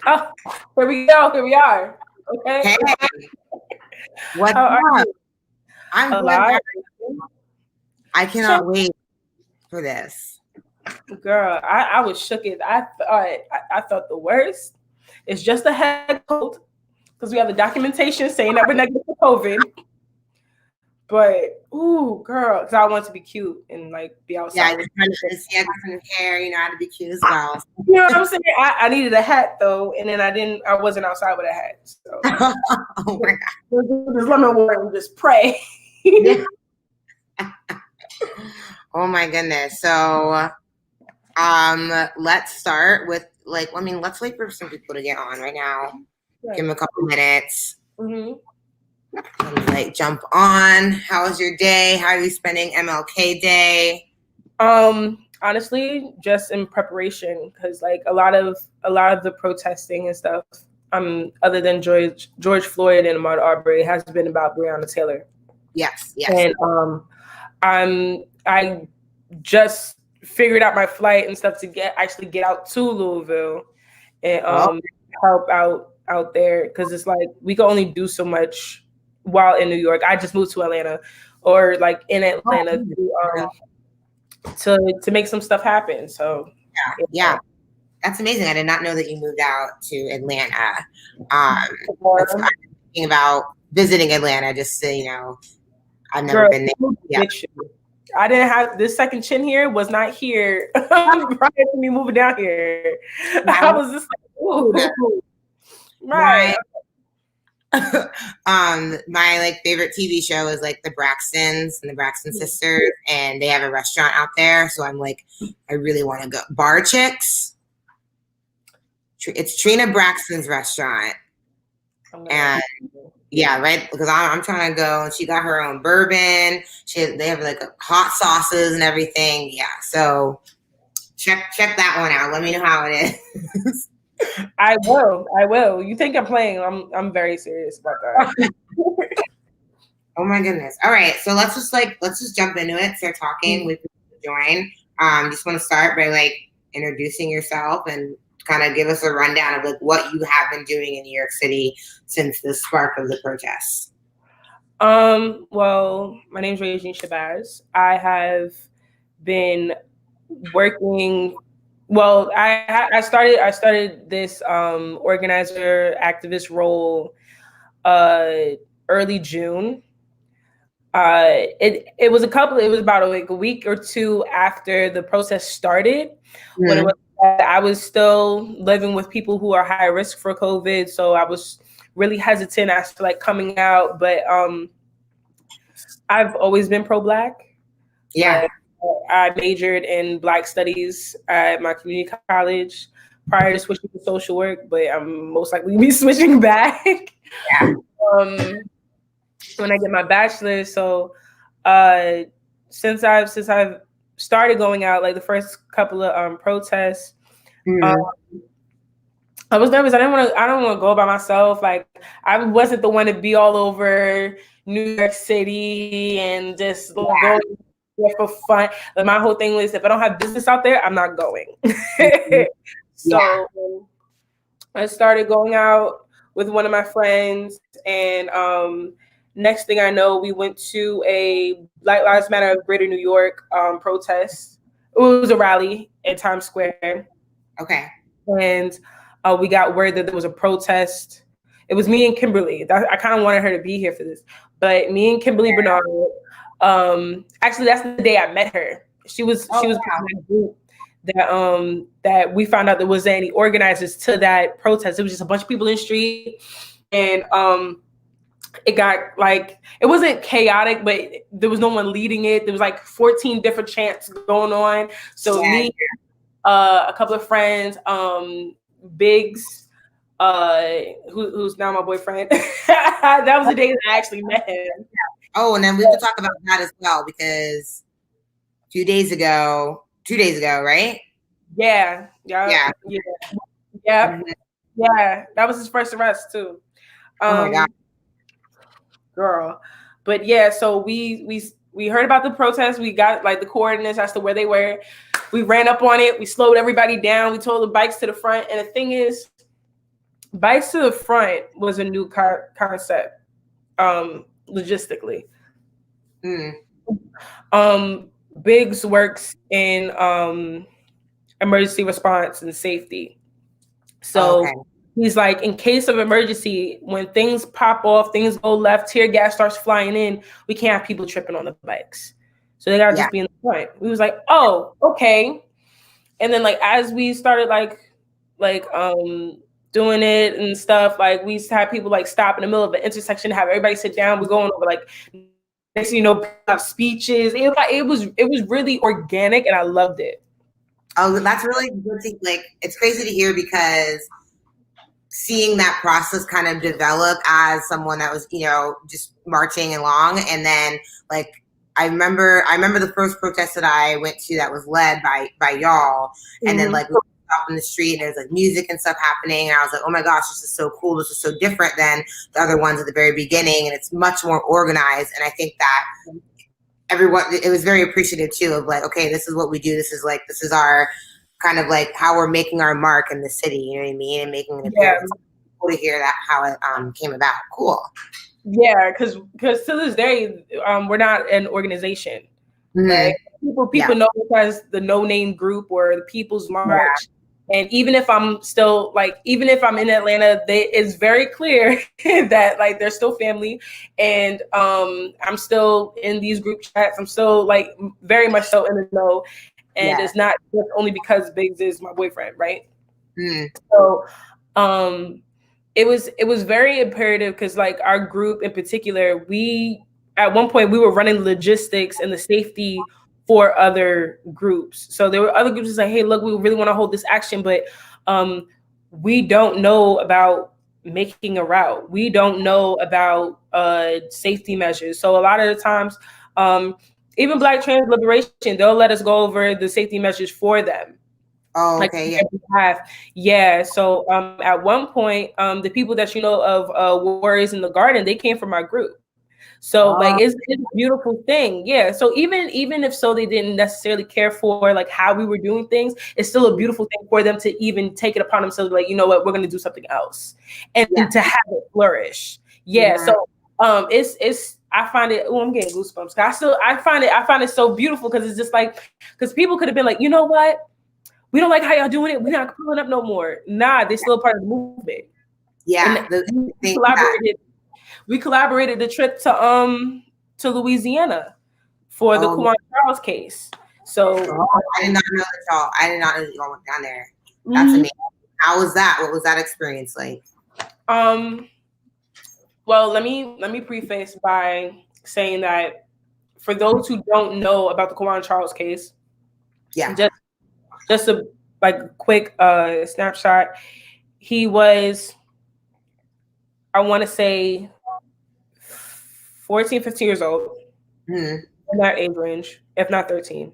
Oh, here we go. Here we are. Okay. Hey, what's How are up? you? I'm good. Alive? I So, cannot wait for this. girl, I was shook. I thought the worst. It's just a head cold because we have the documentation saying that we're negative for COVID. But ooh, girl, because I want to be cute and like be Yeah, outside you're with trying to pictures. see different hair. You know how to be cute as well. You know what I'm saying? I needed a hat though, and then I wasn't outside with a hat. So Oh my god. just lemon water and just pray. Yeah. Oh my goodness. So, let's start with let's wait for some people to get on right now. Right. Give them a couple minutes. Mm-hmm. And, jump on. How was your day? How are you spending MLK Day? Honestly, just in preparation because like a lot of the protesting and stuff, other than George Floyd and Ahmaud Arbery, has been about Breonna Taylor. Yes. And I just figured out my flight and stuff to get out to Louisville and help out there because it's like we can only do so much while in New York. I just moved to Atlanta or like in Atlanta to make some stuff happen. So yeah. That's amazing. I did not know that you moved out to Atlanta. I'm thinking about visiting Atlanta just so I've never been there. Yeah. I didn't have this second chin here was not here prior to me moving down here. I was just like, ooh. Right. My favorite TV show is the Braxtons and the Braxton sisters, and they have a restaurant out there. So I'm I really want to go. Bar Chicks. It's Trina Braxton's restaurant, and yeah, right. Because I'm trying to go, and she got her own bourbon. They have hot sauces and everything. Yeah, so check that one out. Let me know how it is. I will. You think I'm playing? I'm very serious about that. Oh my goodness. All right. So let's just jump into it. Start talking. Wait for people to join. Just want to start by introducing yourself and kind of give us a rundown of what you have been doing in New York City since the spark of the protests. Well, my name is Regine Shabazz. I have been working. Well, I started this organizer activist role early June. It was about a week or two after the protest started. Mm-hmm. When it was, I was still living with people who are high risk for COVID, so I was really hesitant as to coming out. But I've always been pro-Black. Yeah. I majored in Black studies at my community college prior to switching to social work, but I'm most likely to be switching back. Yeah. When I get my bachelor's. So since I've started going out, the first couple of protests, I was nervous. I don't want to go by myself. I wasn't the one to be all over New York City and just go for fun. My whole thing was, if I don't have business out there, I'm not going. So I started going out with one of my friends, and next thing I know, we went to a Black Lives Matter of Greater New York protest. It was a rally at Times Square. Okay. And we got word that there was a protest. It was me and Kimberly. I kind of wanted her to be here for this, but me and Kimberly Bernard. Actually, that's the day I met her. She was part of my group that we found out there wasn't any organizers to that protest. It was just a bunch of people in the street, and it got it wasn't chaotic, but there was no one leading it. There was 14 different chants going on. So me, a couple of friends, Biggs, who's now my boyfriend. That was the day that I actually met him. Oh, and then we could talk about that as well, because 2 days ago, right? Yeah. That was his first arrest too. Oh my God. Girl. But yeah, so we heard about the protest. We got the coordinates as to where they were. We ran up on it. We slowed everybody down. We told the bikes to the front. And the thing is, Bikes to the front was a new concept, logistically. Biggs works in emergency response and safety. So he's like, in case of emergency, when things pop off, things go left, tear gas starts flying in, we can't have people tripping on the bikes. So they gotta just be in the front. We was like, oh, okay. And then like as we started doing it and stuff, like we used to have people like stop in the middle of the intersection, have everybody sit down. We're going over like, next thing you know, speeches. It was really organic, and I loved it. Oh, that's really good. Like, it's crazy to hear, because seeing that process kind of develop as someone that was, you know, just marching along, and then like I remember the first protest that I went to that was led by y'all, and then like we up in the street and there's like music and stuff happening, and I was like, oh my gosh, this is so cool. This is so different than the other ones at the very beginning, and it's much more organized. And I think that everyone, it was very appreciative too of like, okay, this is what we do. This is our kind of like how we're making our mark in the city. You know what I mean? And making an appearance. Cool to hear that how it came about. Cool. Yeah, because to this day, we're not an organization. Right? People know us as the No Name Group or the People's March. And even if I'm still like, even if I'm in Atlanta, it's very clear that like they're still family, and I'm still in these group chats. I'm still like very much so in the know, and it's not just only because Biggs is my boyfriend, right? So, it was very imperative, because like our group in particular, at one point we were running logistics and the safety for other groups. So there were other groups that say, hey, look, we really want to hold this action, but we don't know about making a route. We don't know about safety measures. So a lot of the times, even Black Trans Liberation, they'll let us go over the safety measures for them. Oh, okay. Yeah. So at one point, the people that you know of Warriors in the Garden, they came from our group. So like it's a beautiful thing. Yeah. So even if so they didn't necessarily care for like how we were doing things, it's still a beautiful thing for them to even take it upon themselves, like, you know what, we're gonna do something else. And to have it flourish. Yeah. So it's I find it, I'm getting goosebumps. I find it so beautiful, because it's just like, because people could have been like, you know what? We don't like how y'all doing it. We're not pulling up no more. Nah, they're still part of the movement. Yeah. We collaborated the trip to Louisiana for the Kawan Charles case. So I did not know that y'all went down there. That's amazing. How was that? What was that experience like? Well, let me preface by saying that for those who don't know about the Kawan Charles case, just a like quick snapshot. He was, I want to say 14, 15 years old, in that age range, if not 13.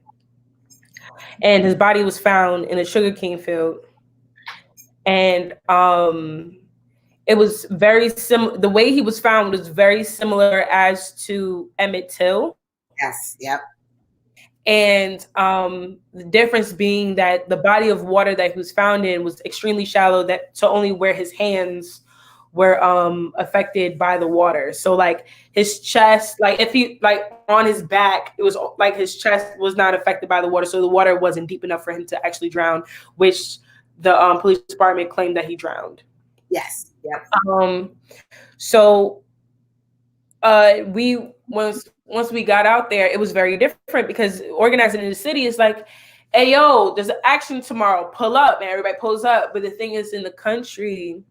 And his body was found in a sugarcane field. And it was very similar. The way he was found was very similar as to Emmett Till. Yes. Yep. And the difference being that the body of water that he was found in was extremely shallow, that to only where his hands were affected by the water. So like his chest, like if he like on his back, it was like his chest was not affected by the water. So the water wasn't deep enough for him to actually drown, which the police department claimed that he drowned. Yes. Yep. So once we got out there, it was very different, because organizing in the city is like, hey, yo, there's an action tomorrow. Pull up, man. Everybody pulls up. But the thing is, in the country,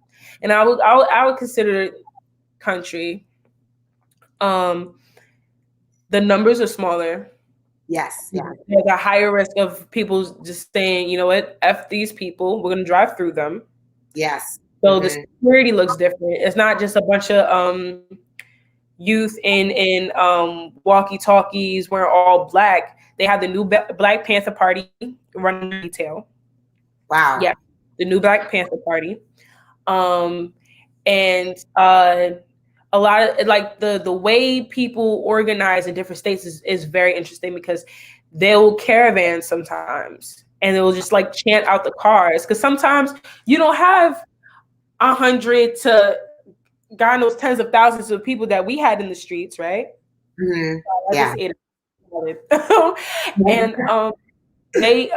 and I would consider it country, the numbers are smaller. Yes. Yeah. There's a higher risk of people just saying, you know what, F these people. We're going to drive through them. Yes. So the security looks different. It's not just a bunch of youth in walkie-talkies wearing all black. They have the new Black Panther Party running detail. Wow. Yeah, the new Black Panther Party. And a lot of like the way people organize in different states is very interesting, because they'll caravan sometimes and they'll just like chant out the cars, because sometimes you don't have 100 to God knows tens of thousands of people that we had in the streets, right? Mm-hmm. I Yeah. just ate it. And they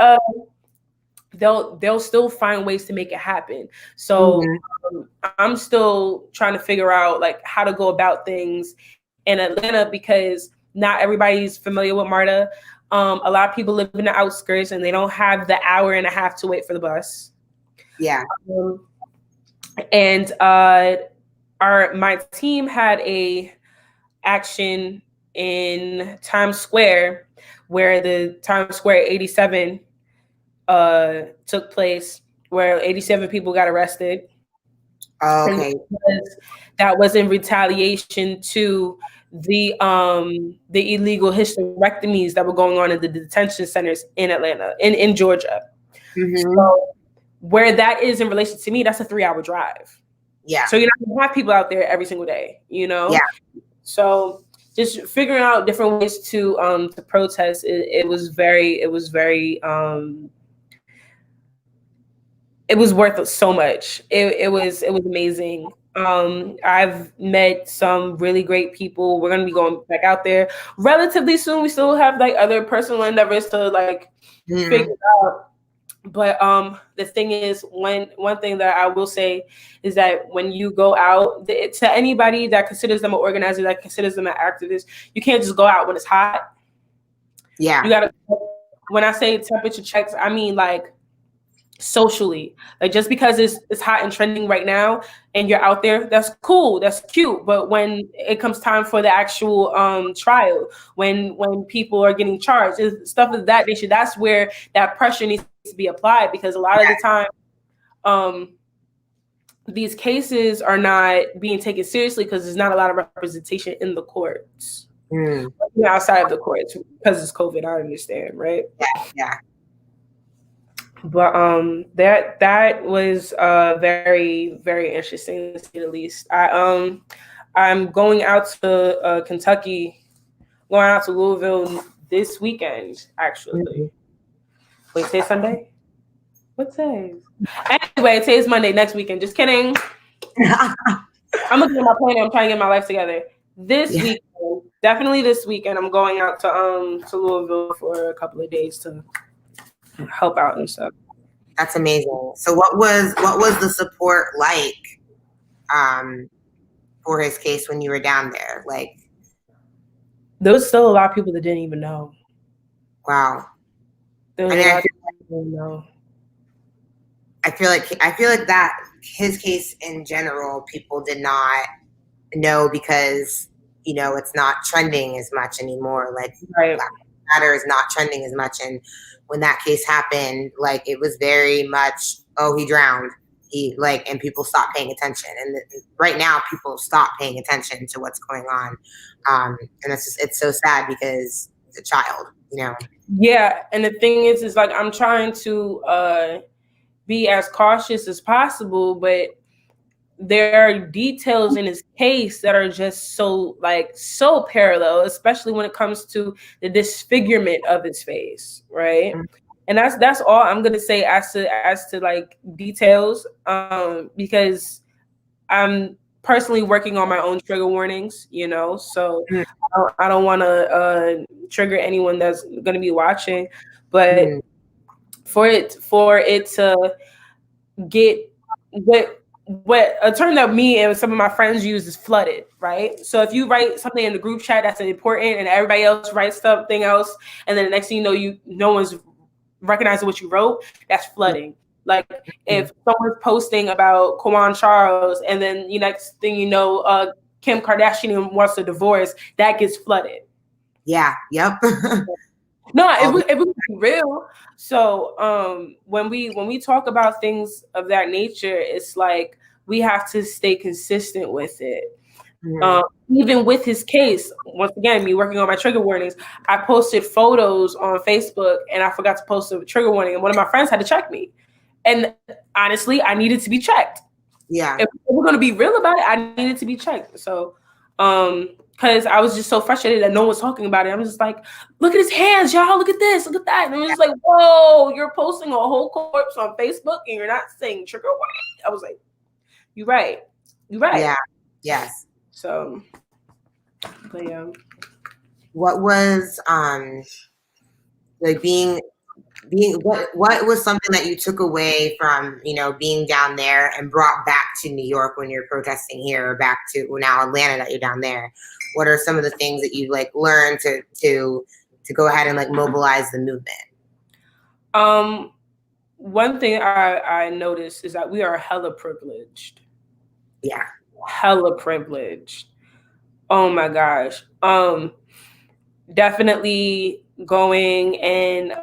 they'll still find ways to make it happen. So I'm still trying to figure out like how to go about things in Atlanta, because not everybody's familiar with MARTA. A lot of people live in the outskirts and they don't have the hour and a half to wait for the bus. Yeah. And my team had a action in Times Square where the Times Square 87 took place, where 87 people got arrested. Oh, okay. That was in retaliation to the illegal hysterectomies that were going on in the detention centers in Atlanta, in Georgia. So where that is in relation to me, that's a 3-hour drive. Yeah. So you're not gonna have people out there every single day, you know? Yeah. So just figuring out different ways to protest. It was worth so much. It was amazing. I've met some really great people. We're gonna be going back out there relatively soon. We still have like other personal endeavors to like figure out. But the thing is, one thing that I will say is that when you go out, to anybody that considers them an organizer, that considers them an activist, you can't just go out when it's hot. Yeah. You gotta. When I say temperature checks, I mean like socially. Like just because it's hot and trending right now and you're out there, that's cool, that's cute. But when it comes time for the actual trial, when people are getting charged, stuff of that nature, that's where that pressure needs to be applied, because a lot of the time these cases are not being taken seriously because there's not a lot of representation in the courts. Outside of the courts because it's COVID, I understand, right? Yeah. But that was very, very interesting to say the least. I'm going out to Kentucky, going out to Louisville this weekend, actually. Wait, today's Sunday? What day? Anyway, today's Monday, next weekend. Just kidding. I'm looking at my plan. I'm trying to get my life together. This weekend, definitely this weekend, I'm going out to Louisville for a couple of days to help out and stuff. That's amazing. So what was the support like for his case when you were down there? Like, there was still a lot of people that didn't even know. Wow. There was a lot of people that didn't know. I feel like that his case in general, people did not know because, you know, it's not trending as much anymore. Like Black Matter is not trending as much. And when that case happened, like it was very much, oh, he drowned. And people stopped paying attention. And right now people stop paying attention to what's going on. And it's so sad because it's a child, you know? Yeah. And the thing is like, I'm trying to be as cautious as possible, but there are details in his case that are just so parallel, especially when it comes to the disfigurement of his face, right? And that's all I'm gonna say as to like details, because I'm personally working on my own trigger warnings, you know, so I don't want to trigger anyone that's gonna be watching, but for it to get what a term that me and some of my friends use is flooded, right? So if you write something in the group chat that's important and everybody else writes something else, and then the next thing you know, no one's recognizing what you wrote, that's flooding. Like if someone's posting about Kawan Charles and then the next thing you know, Kim Kardashian wants a divorce, that gets flooded. Yeah. Yep. No, it was real. So when we talk about things of that nature, it's like we have to stay consistent with it. Even with his case, once again, me working on my trigger warnings, I posted photos on Facebook and I forgot to post a trigger warning, and one of my friends had to check me. And honestly, I needed to be checked. Yeah. If we're gonna be real about it, I needed to be checked. So because I was just so frustrated that no one was talking about it. I'm just like, look at his hands, y'all. Look at this, look at that. And it was just like, whoa, you're posting a whole corpse on Facebook and you're not saying trigger warning. I was like, You're right. You're right. Yeah. Yes. So, but yeah. What was like being what was something that you took away from, you know, being down there and brought back to New York when you're protesting here, or back to now Atlanta that you're down there? What are some of the things that you like learned to go ahead and like mobilize the movement? One thing I noticed is that we are hella privileged. Yeah. Hella privileged. Oh my gosh. Definitely going and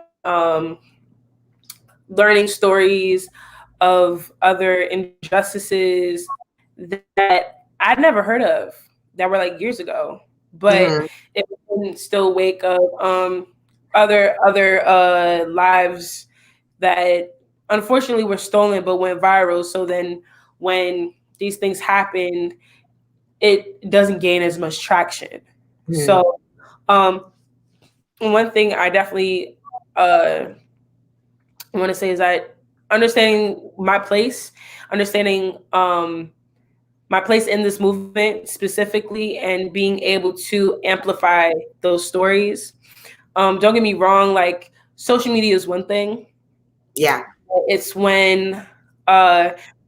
learning stories of other injustices that I'd never heard of, that were like years ago, but it can still wake up other lives that unfortunately were stolen but went viral. So then when these things happen, it doesn't gain as much traction. So one thing I definitely I want to say is that understanding my place, understanding my place in this movement specifically, and being able to amplify those stories. Don't get me wrong, like social media is one thing. Yeah. It's when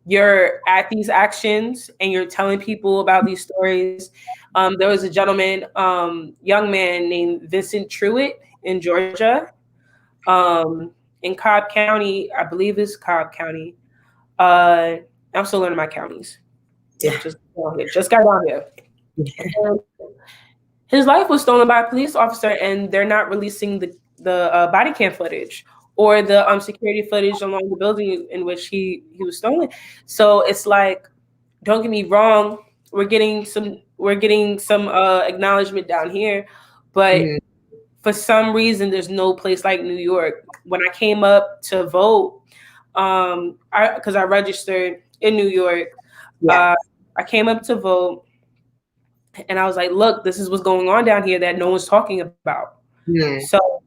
you're at these actions and you're telling people about these stories. There was a gentleman, young man named Vincent Truitt in Georgia. In Cobb County, I believe it's Cobb County. I'm still learning my counties. Yeah. Just got down here. His life was stolen by a police officer, and they're not releasing the body cam footage or the security footage along the building in which he was stolen. So it's like, don't get me wrong, we're getting some acknowledgement down here, but for some reason there's no place like New York. When I came up to vote, because I registered in New York, I came up to vote, and I was like, look, this is what's going on down here that no one's talking about. So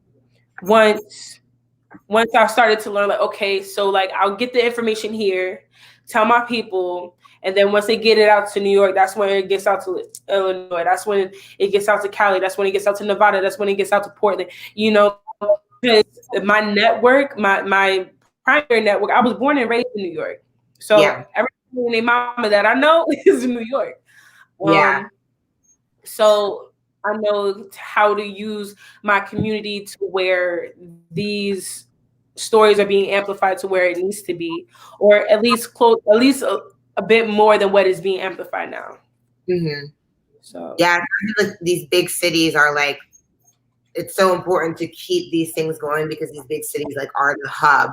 once I started to learn, like, okay, so like I'll get the information here, tell my people, and then once they get it out to New York, that's when it gets out to Illinois. That's when it gets out to Cali. That's when it gets out to Nevada. That's when it gets out to Portland. You know, because my network, my primary network, I was born and raised in New York. So everyone named mama that I know is in New York. So I know how to use my community to where these stories are being amplified to where it needs to be, or at least a bit more than what is being amplified now. So yeah, I feel like these big cities are like, it's so important to keep these things going, because these big cities like are the hub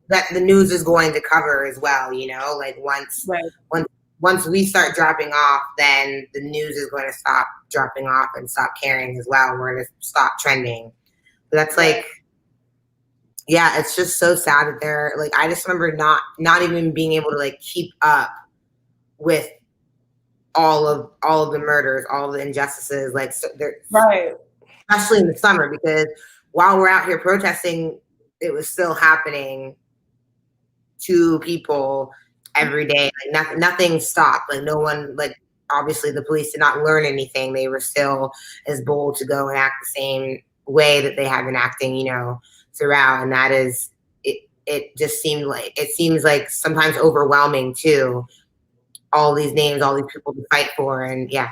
that the news is going to cover as well. You know, like once we start dropping off, then the news is going to stop dropping off and stop caring as well. We're going to stop trending. But that's like, yeah, it's just so sad that they're like, I just remember not even being able to like keep up with all of the murders, all of the injustices, like especially in the summer, because while we're out here protesting, it was still happening to people every day. Like nothing stopped. Like no one, like obviously the police did not learn anything. They were still as bold to go and act the same way that they have been acting, you know, throughout. And that is, it just seems like sometimes overwhelming too. All these names, all these people to fight for, and because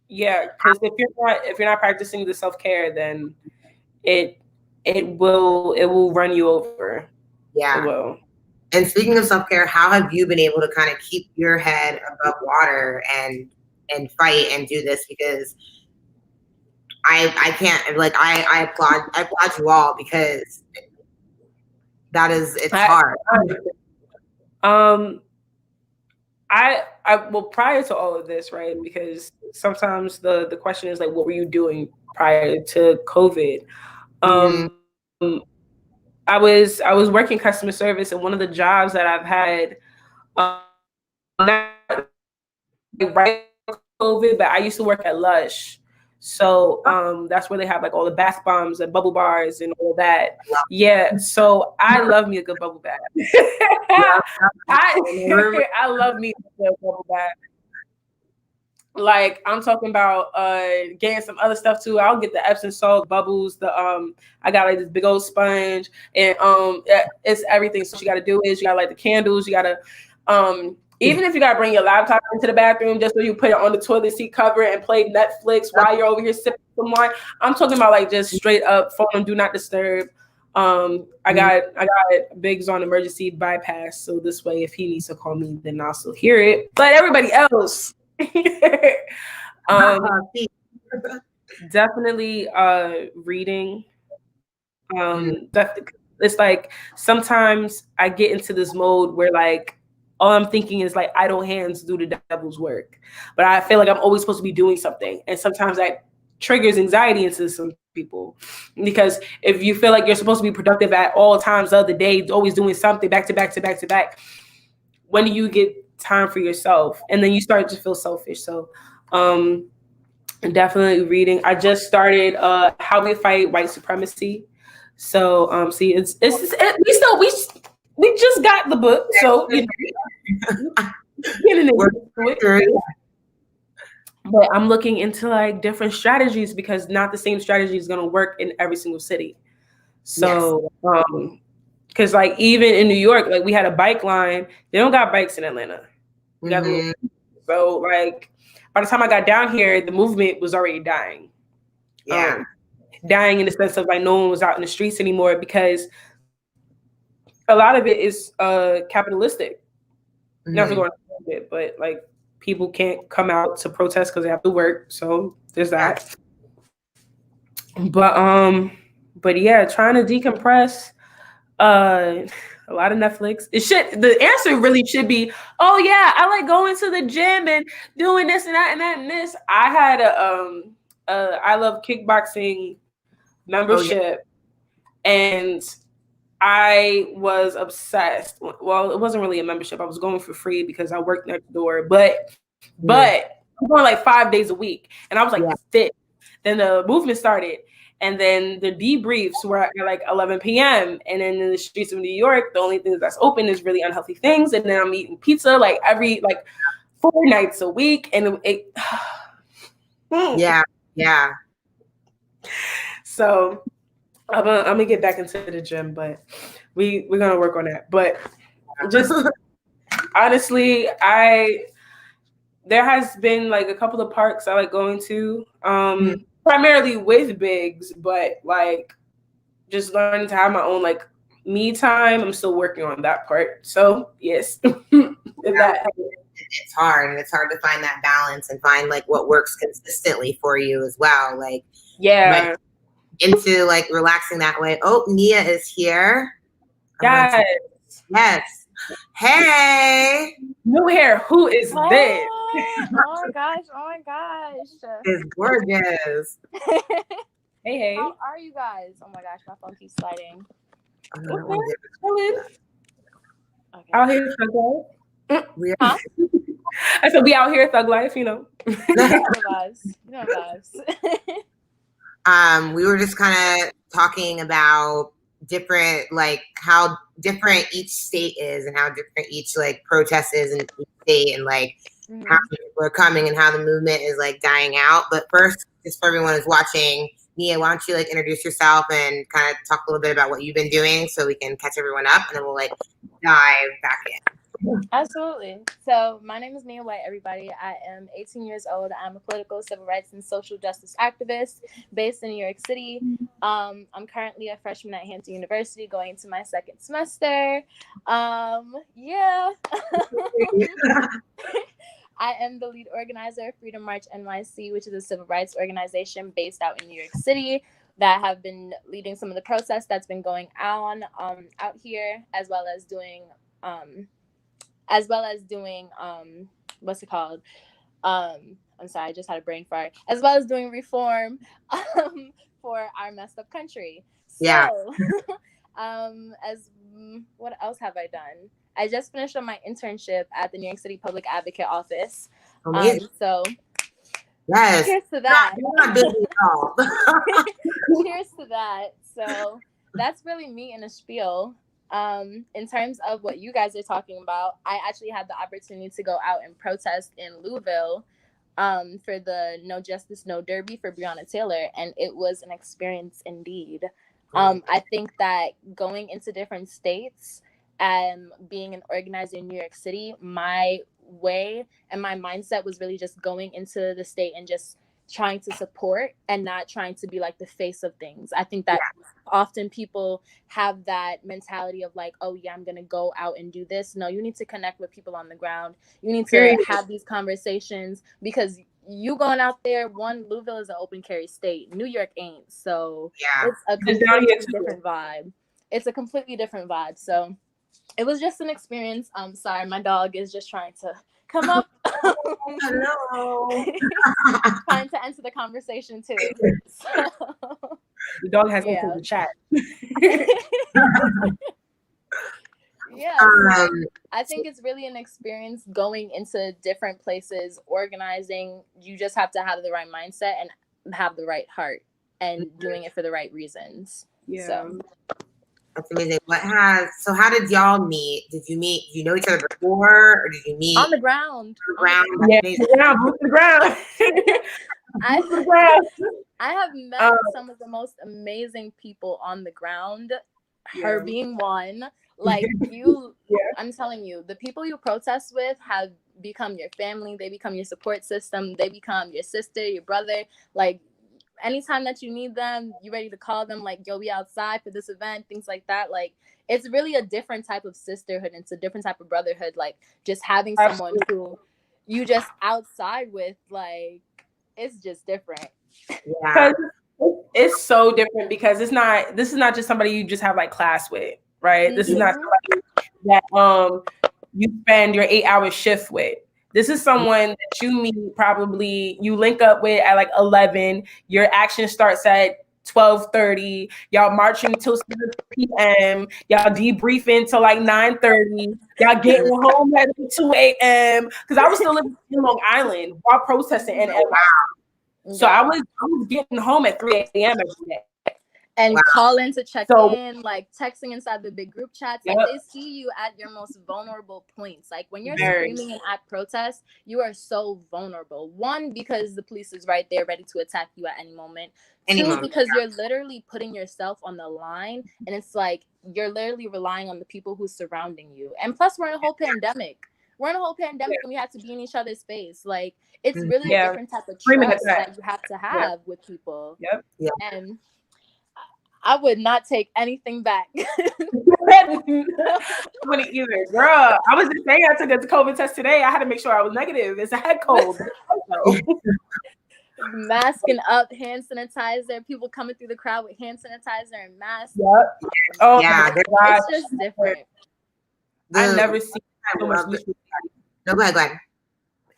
if you're not practicing the self-care, then it will run you over. Yeah, it will. And speaking of self-care, how have you been able to kind of keep your head above water and fight and do this? Because I can't, like, I applaud you all, because it's hard. Well, prior to all of this, right? Because sometimes the question is like, what were you doing prior to COVID? I was working customer service, and one of the jobs that I've had, not right COVID, but I used to work at Lush. So that's where they have like all the bath bombs and bubble bars and all that. Yeah. So I love me a good bubble bath. I love me a good bubble bath. Like I'm talking about getting some other stuff too. I'll get the Epsom salt bubbles, the I got like this big old sponge, and it's everything. So what you gotta do is you gotta light the candles, you gotta even if you gotta bring your laptop into the bathroom just so you put it on the toilet seat cover and play Netflix while you're over here sipping some wine. I'm talking about like just straight up phone do not disturb. I got Biggs on emergency bypass, so this way if he needs to call me, then I'll still hear it. But everybody else, definitely reading. It's like sometimes I get into this mode where like all I'm thinking is like idle hands do the devil's work, but I feel like I'm always supposed to be doing something, and sometimes that triggers anxiety into some people, because if you feel like you're supposed to be productive at all times of the day, always doing something back to back to back to back, when do you get time for yourself? And then you start to feel selfish. So definitely reading. I just started How We Fight White Supremacy. So see, we just got the book, so you know, getting into it. But I'm looking into like different strategies, because not the same strategy is going to work in every single city. So, because like even in New York, like we had a bike line. They don't got bikes in Atlanta. So like by the time I got down here, the movement was already dying. Dying in the sense of like no one was out in the streets anymore, because a lot of it is capitalistic. Not to go on a bit, but like people can't come out to protest because they have to work. So there's that. But yeah, trying to decompress. A lot of Netflix. The answer really should be, oh yeah, I like going to the gym and doing this and that and that and this. I had a I love kickboxing membership, and I was obsessed. Well, it wasn't really a membership. I was going for free because I worked next door, but I'm going like 5 days a week, and I was like fit. Then the movement started, and then the debriefs were at like 11 p.m. And then in the streets of New York, the only thing that's open is really unhealthy things. And then I'm eating pizza like every 4 nights a week, and it So I'm gonna get back into the gym, but we're gonna work on that. But just honestly, there has been like a couple of parks I like going to, primarily with Biggs, but like just learning to have my own like me time. I'm still working on that part. So yes, it's hard, and it's hard to find that balance and find like what works consistently for you as well. Like into like relaxing that way. Oh, Nia is here. Yes. Hey. New hair. Who is this? Oh my gosh. It's gorgeous. Hey. How are you guys? Oh my gosh, my phone keeps sliding. Okay. Out here thug life. Huh? I said we out here thug life, you know. We were just kind of talking about different, like how different each state is and how different each like protest is in each state, and like how people are coming and how the movement is like dying out. But first, just for everyone who's watching, Nia, why don't you like introduce yourself and kind of talk a little bit about what you've been doing so we can catch everyone up, and then we'll like dive back in. Absolutely. So my name is Nia White, everybody. I am 18 years old. I'm a political, civil rights, and social justice activist based in New York City. I'm currently a freshman at Hampton University, going into my second semester. I am the lead organizer of Freedom March NYC, which is a civil rights organization based out in New York City that have been leading some of the protests that's been going on out here, as well as doing what's it called? I'm sorry, I just had a brain fart. As well as doing reform for our messed up country. So, what else have I done? I just finished on my internship at the New York City Public Advocate Office. So Yes. Cheers to that. You're not busy at all. Cheers to that. So that's really me in a spiel. In terms of what you guys are talking about, I actually had the opportunity to go out and protest in Louisville for the No Justice, No Derby for Breonna Taylor, and it was an experience indeed. I think that going into different states and being an organizer in New York City, my way and my mindset was really just going into the state and just trying to support and not trying to be like the face of things. I think that often people have that mentality of like, oh yeah, I'm gonna go out and do this. No, you need to connect with people on the ground. You need to have these conversations, because you going out there, Louisville is an open carry state. New York ain't. So it's a completely different vibe. It's a completely different vibe. So it was just an experience. Sorry, my dog is just trying to come up. Hello. Trying to enter the conversation too. So, the dog has entered the chat. Yeah, I think it's really an experience going into different places, organizing. You just have to have the right mindset and have the right heart and doing it for the right reasons. Yeah. So. That's amazing. So how did y'all meet? Did you know each other before, or did you meet on the ground? Yeah, on the ground. I have met some of the most amazing people on the ground, her being one. Like I'm telling you, the people you protest with have become your family. They become your support system. They become your sister, your brother. Like, anytime that you need them, you ready to call them, like, yo, we outside for this event, things like that. Like, it's really a different type of sisterhood. It's a different type of brotherhood. Like, just having someone who you just outside with, like, it's just different. Yeah. It's so different because this is not just somebody you just have like class with, right? This is not somebody that you spend your 8-hour shift with. This is someone that you meet, probably you link up with at like 11. Your action starts at 12:30. Y'all marching till 7 p.m. Y'all debriefing till like 9:30. Y'all getting home at 2 a.m. Because I was still living in Long Island while protesting in LA. So I was getting home at 3 a.m. every day. And calling to check in, like texting inside the big group chats. Like, they see you at your most vulnerable points. Like, when you're screaming and at protest, you are so vulnerable. One, because the police is right there ready to attack you at any moment. Two, because you're literally putting yourself on the line, and it's like you're literally relying on the people who's surrounding you. And plus, we're in a whole pandemic. And we have to be in each other's space. Like, it's really a different type of trust that you have to have with people. And I would not take anything back. Wouldn't either, girl. I was just saying, I took a COVID test today. I had to make sure I was negative. It's a head cold. Masking up, hand sanitizer. People coming through the crowd with hand sanitizer and masks. Yep. Oh yeah, it's just different. I've never seen so much mutual aid. No, go ahead.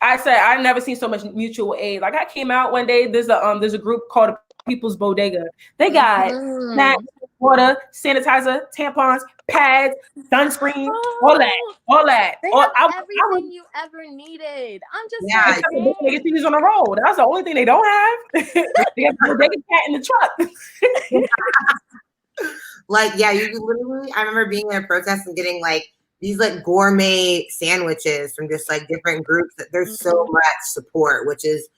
I said I've never seen so much mutual aid. Like, I came out one day. There's a group called People's Bodega. They got snacks, water, sanitizer, tampons, pads, sunscreen, all that. They have everything you ever needed. I'm just they get things on the road. That's the only thing they don't have. They got the bodega cat in the truck. Like, you literally. I remember being in a protest and getting like these like gourmet sandwiches from just like different groups. That there's so much support, which is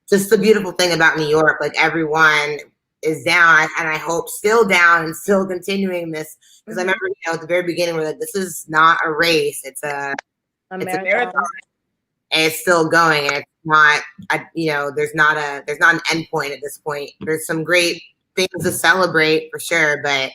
just the beautiful thing about New York. Like, everyone is down, and I hope still down and still continuing this, because I remember, at the very beginning, we're like, this is not a race; it's a marathon, and it's still going. And it's not, there's not an end point at this point. There's some great things to celebrate for sure, but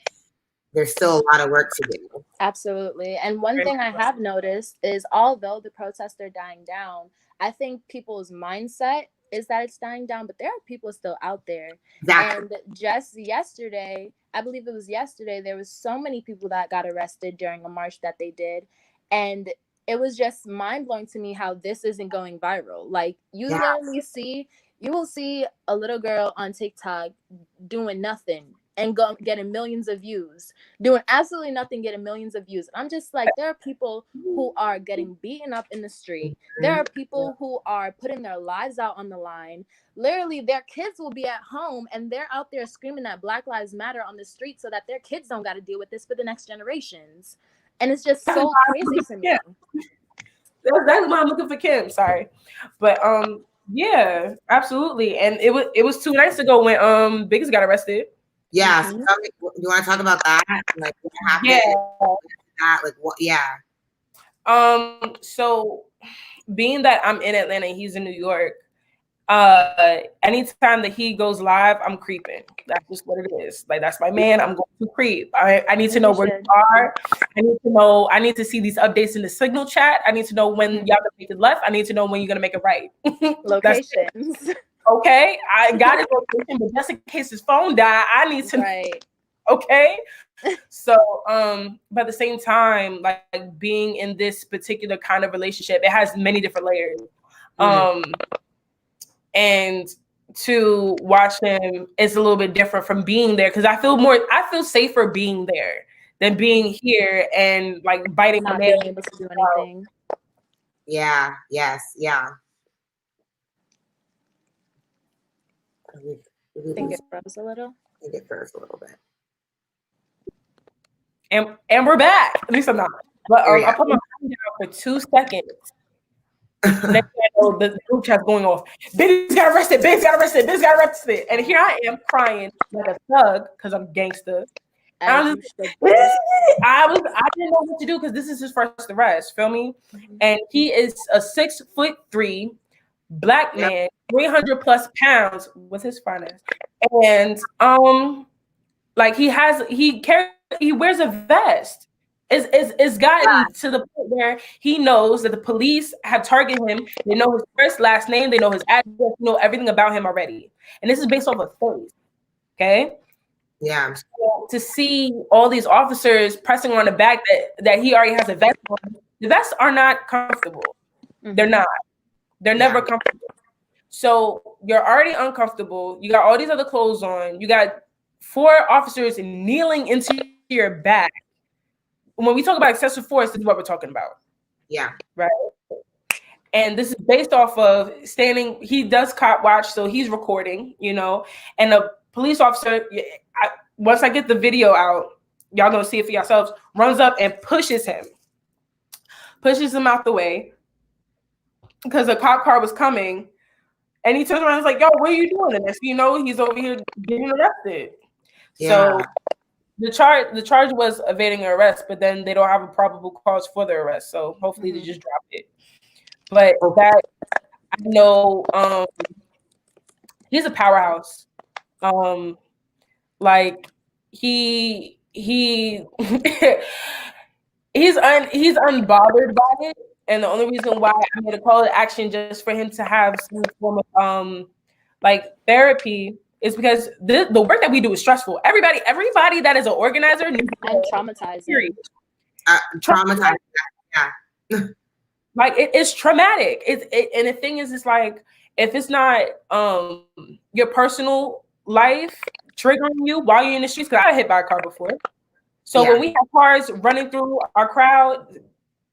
there's still a lot of work to do. Absolutely. And one thing I have noticed is, although the protests are dying down, I think people's mindset is that it's dying down, but there are people still out there. Exactly. And just yesterday, I believe it was yesterday, there was so many people that got arrested during a march that they did. And it was just mind-blowing to me how this isn't going viral. Like, you will see a little girl on TikTok doing nothing, and getting millions of views, doing absolutely nothing, getting millions of views. I'm just like, there are people who are getting beaten up in the street. There are people who are putting their lives out on the line. Literally, their kids will be at home and they're out there screaming that Black Lives Matter on the street so that their kids don't got to deal with this for the next generations. And it's just so crazy to me. That's why I'm looking for Kim. Sorry, but yeah, absolutely. And it was 2 nights ago when Biggest got arrested. Yeah. So do you want to talk about that? Like what happened? Yeah. That, like what? Yeah. So being that I'm in Atlanta and he's in New York, anytime that he goes live, I'm creeping. That's just what it is. Like, that's my man. I'm going to creep. I need to know where you are. I need to see these updates in the Signal chat. I need to know when y'all gonna make it left. I need to know when you're gonna make it right. Locations. Okay, I got his location, but just in case his phone died, I need to know. Okay. So, but at the same time, like being in this particular kind of relationship, it has many different layers. And to watch him is a little bit different from being there, because I feel safer being there than being here and like biting not my nails. being able to do anything. Yeah. Yes. Yeah. I think it froze a little. I think it froze a little bit. And we're back. At least I'm not. But I put my phone down for 2 seconds. Next thing I know, the group chat's going off. Biggs got arrested. Biggs got arrested. Biggs got arrested. And here I am crying like a thug because I'm gangster. I didn't know what to do because this is his first arrest. Feel me? And he is a 6'3" Black man, 300 plus pounds with his finance, and like he wears a vest. It's gotten to the point where he knows that the police have targeted him. They know his first, last name. They know his address. They know everything about him already. And this is based off of face. Okay. Yeah. So to see all these officers pressing on the back that he already has a vest on, the vests are not comfortable. They're not. They're never comfortable. So you're already uncomfortable. You got all these other clothes on. You got 4 officers kneeling into your back. When we talk about excessive force, this is what we're talking about. Yeah. Right. And this is based off of standing. He does cop watch, so he's recording, and the police officer, once I get the video out, y'all gonna see it for yourselves, runs up and pushes him out the way because the cop car was coming. And he turns around and is like, yo, what are you doing? And next thing you know, he's over here getting arrested. Yeah. So the charge was evading arrest, but then they don't have a probable cause for the arrest. So hopefully they just drop it. But that, I know, he's a powerhouse. Like he's unbothered by it. And the only reason why I made a call to action just for him to have some form of like therapy is because the work that we do is stressful. Everybody that is an organizer needs and traumatizing. Traumatizing. Yeah. Like it's traumatic. And the thing is, it's like if it's not your personal life triggering you while you're in the streets, because I got hit by a car before. So when we have cars running through our crowd.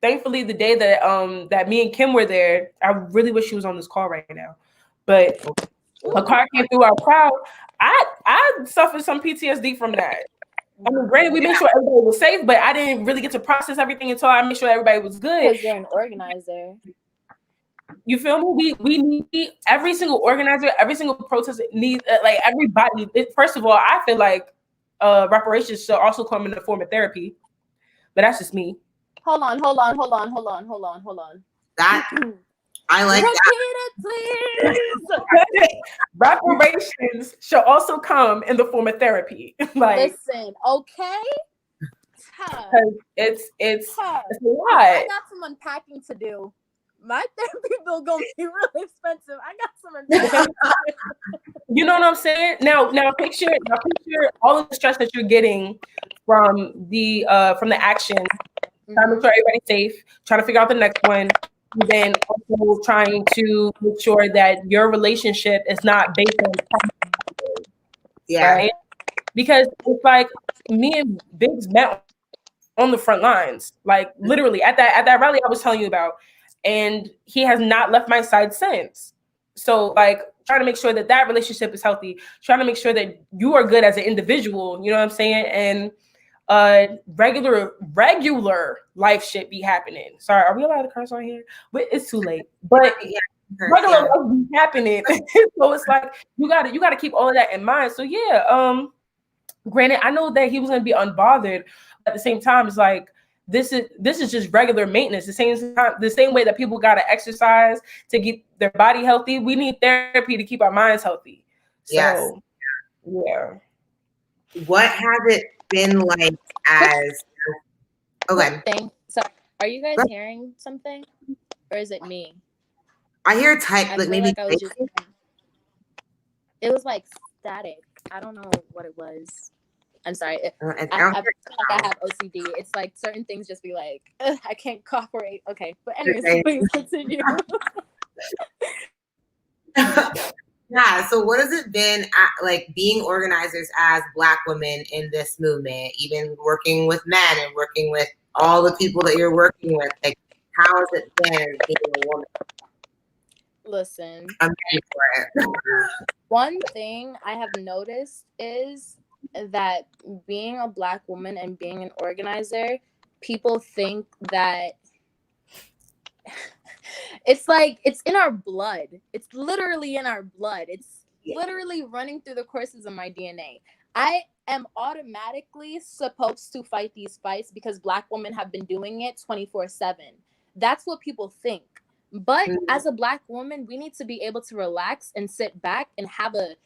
Thankfully, the day that me and Kim were there, I really wish she was on this call right now. But a car came through our crowd. I suffered some PTSD from that. I mean, granted, we made sure everybody was safe, but I didn't really get to process everything until I made sure everybody was good. Because you're an organizer. You feel me? We need every single organizer, every single protester needs like everybody. First of all, I feel like reparations should also come in the form of therapy, but that's just me. Hold on. That I like Repeat that. it, please. Reparations should also come in the form of therapy. Like, listen, okay. It's a lot. I got some unpacking to do. My therapy bill gonna be really expensive. I got some unpacking. You know what I'm saying? Now picture all of the stress that you're getting from the action. Trying to make sure everybody's safe, trying to figure out the next one, and then also trying to make sure that your relationship is not based on right? because it's like me and Biggs met on the front lines, like literally at that rally I was telling you about, and he has not left my side since. So like trying to make sure that that relationship is healthy, trying to make sure that you are good as an individual, you know what I'm saying? And regular life shit be happening. Sorry, are we allowed to curse on here? But it's too late. But Yeah, regular life be happening. So it's like you gotta keep all of that in mind. So yeah, granted, I know that he was gonna be unbothered. At the same time, it's like this is just regular maintenance. The same way that people gotta exercise to keep their body healthy. We need therapy to keep our minds healthy. So yeah. What has it been like as okay? So are you guys hearing something? Or is it me? I hear type, like maybe I was just, it was like static. I don't know what it was. I'm sorry. I feel like I have OCD. It's like certain things just be like, I can't cooperate. Okay, but anyways, please continue. Yeah. So what has it been like being organizers as Black women in this movement, even working with men and working with all the people that you're working with? Like, how has it been being a woman? Listen, I'm ready for it. One thing I have noticed is that being a Black woman and being an organizer, people think that it's like it's in our blood. It's literally in our blood. It's literally running through the courses of my DNA. I am automatically supposed to fight these fights because Black women have been doing it 24/7. That's what people think. But as a Black woman, we need to be able to relax and sit back and have a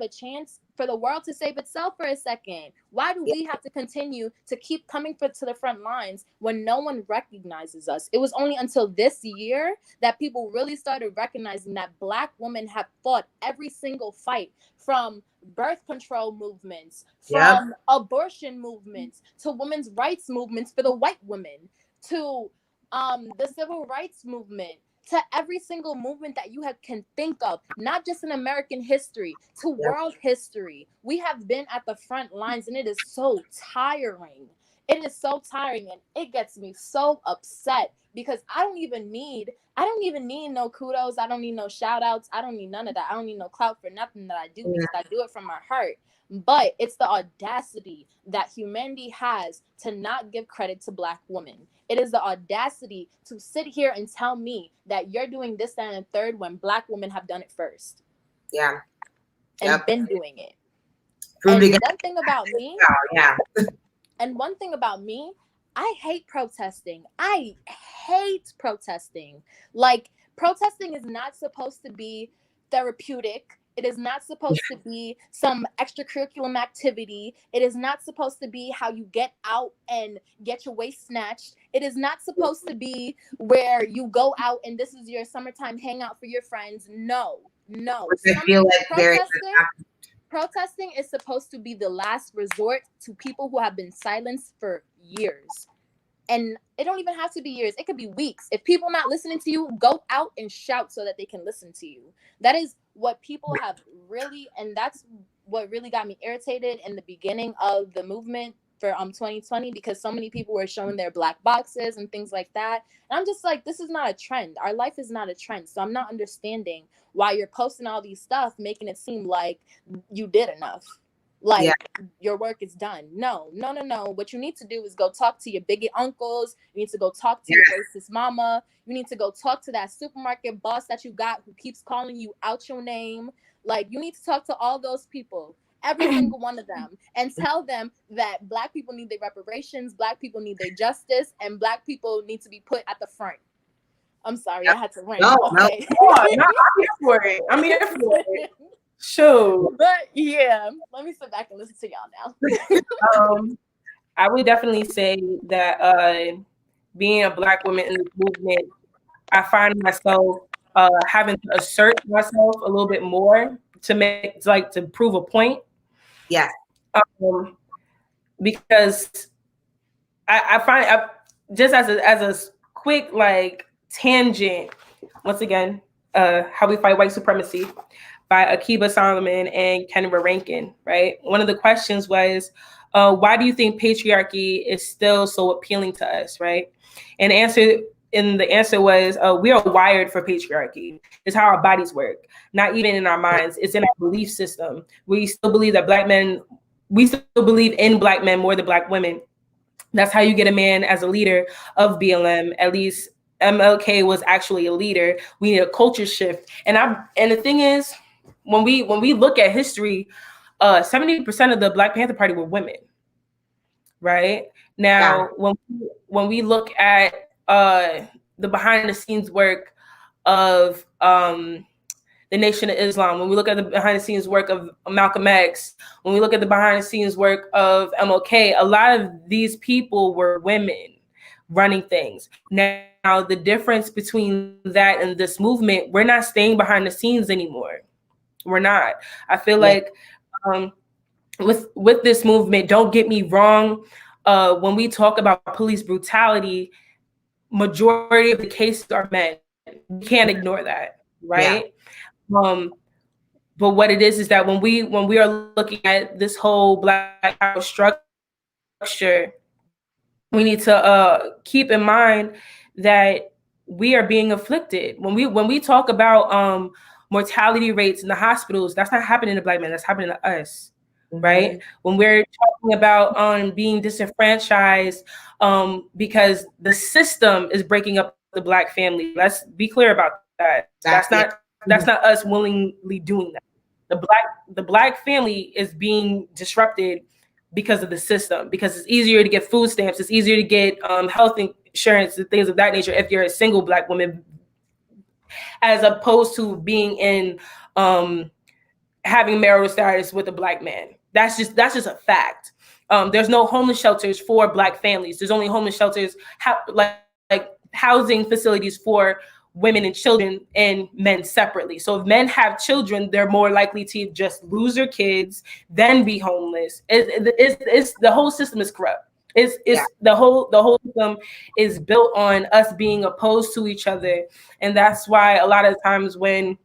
chance for the world to save itself for a second. Why do we have to continue to keep coming to the front lines when no one recognizes us? It was only until this year that people really started recognizing that Black women have fought every single fight, from birth control movements, from abortion movements, to women's rights movements for the white women, to the civil rights movement, to every single movement that you can think of, not just in American history, to world history. We have been at the front lines, and it is so tiring. It is so tiring, and it gets me so upset because I don't even need no kudos. I don't need no shout outs. I don't need none of that. I don't need no clout for nothing that I do because I do it from my heart. But it's the audacity that humanity has to not give credit to Black women. It is the audacity to sit here and tell me that you're doing this, that, and the third when Black women have done it first. Yeah. And been doing it. And one thing about me, and one thing about me, I hate protesting. I hate protesting. Like, protesting is not supposed to be therapeutic. It is not supposed to be some extracurricular activity. It is not supposed to be how you get out and get your waist snatched. It is not supposed to be where you go out and this is your summertime hangout for your friends. No. I feel like protesting is supposed to be the last resort to people who have been silenced for years. And it don't even have to be years. It could be weeks. If people not listening to you, go out and shout so that they can listen to you. That is what people have really, and that's what really got me irritated in the beginning of the movement for 2020, because so many people were showing their Black boxes and things like that. And I'm just like, this is not a trend. Our life is not a trend. So I'm not understanding why you're posting all these stuff, making it seem like you did enough. Like, your work is done. No. What you need to do is go talk to your bigot uncles. You need to go talk to your racist mama. You need to go talk to that supermarket boss that you got who keeps calling you out your name. Like, you need to talk to all those people, every single one of them, and tell them that Black people need their reparations, Black people need their justice, and Black people need to be put at the front. I'm sorry, I had to rant. No, I'm here for it. I'm here for it. Sure. But yeah, let me sit back and listen to y'all now. I would definitely say that being a Black woman in this movement, I find myself having to assert myself a little bit more to prove a point. Yeah. Because I find just as a quick like tangent, once again, how we fight white supremacy. by Akiba Solomon and Kenra Rankin, right? One of the questions was, why do you think patriarchy is still so appealing to us, right? And the answer was, we are wired for patriarchy. It's how our bodies work, not even in our minds. It's in our belief system. We still believe in Black men more than Black women. That's how you get a man as a leader of BLM. At least MLK was actually a leader. We need a culture shift. And the thing is, when we look at history, 70% of the Black Panther Party were women. Right? Now, when we look at the behind the scenes work of the Nation of Islam, when we look at the behind the scenes work of Malcolm X, when we look at the behind the scenes work of MLK, a lot of these people were women running things. Now, the difference between that and this movement, we're not staying behind the scenes anymore. We're not. I feel like with this movement, don't get me wrong, when we talk about police brutality, majority of the cases are men. We can't ignore that, right? Yeah. But what it is that when we are looking at this whole Black power structure, we need to keep in mind that we are being afflicted. When we talk about mortality rates in the hospitals, that's not happening to Black men, that's happening to us, right? When we're talking about being disenfranchised because the system is breaking up the Black family, let's be clear about that. That's not us willingly doing that. The Black family is being disrupted because of the system, because it's easier to get food stamps, it's easier to get health insurance and things of that nature if you're a single Black woman, as opposed to being in having marital status with a Black man. That's just a fact. There's no homeless shelters for Black families. There's only homeless shelters, like housing facilities for women and children and men separately. So if men have children, they're more likely to just lose their kids, then be homeless. It's the whole system is corrupt. The whole system is built on us being opposed to each other. And that's why a lot of times when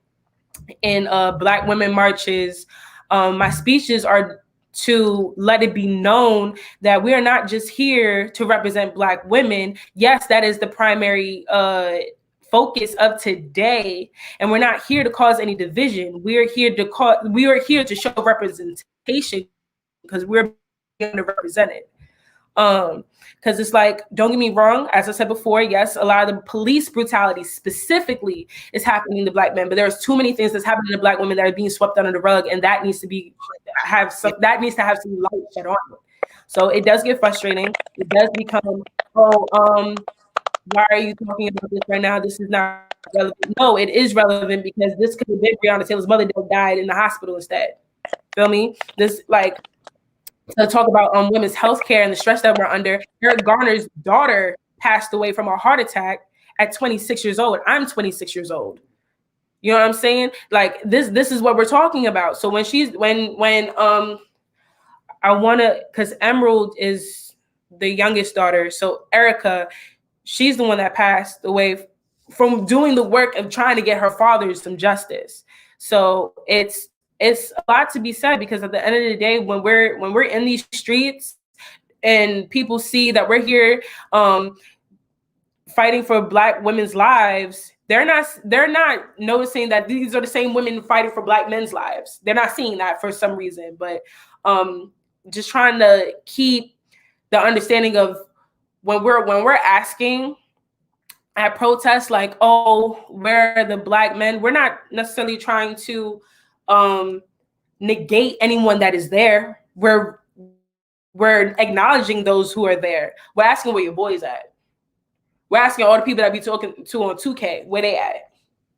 in Black women marches, my speeches are to let it be known that we are not just here to represent Black women. Yes, that is the primary focus of today, and we're not here to cause any division. We are here to show representation because we're underrepresented. Because it's like, don't get me wrong, as I said before, yes, a lot of the police brutality specifically is happening to Black men, but there's too many things that's happening to Black women that are being swept under the rug, and that needs to have some light shed on it. So it does get frustrating. It does become, why are you talking about this right now? This is not relevant. No, it is relevant because this could have been Breonna Taylor's mother that died in the hospital instead. Feel me? This, like, to talk about women's health care and the stress that we're under. Eric Garner's daughter passed away from a heart attack at 26 years old. I'm 26 years old. You know what I'm saying? Like, this is what we're talking about. So when I wanna, because Emerald is the youngest daughter, so Erica, she's the one that passed away from doing the work of trying to get her father some justice. So it's a lot to be said, because at the end of the day, when we're in these streets and people see that we're here fighting for Black women's lives, they're not noticing that these are the same women fighting for Black men's lives. They're not seeing that for some reason, but just trying to keep the understanding of when we're asking at protests, like, oh, where are the Black men? We're not necessarily trying to negate anyone that is there. We're acknowledging those who are there. We're asking where your boys at. We're asking all the people that be talking to on 2K, where they at?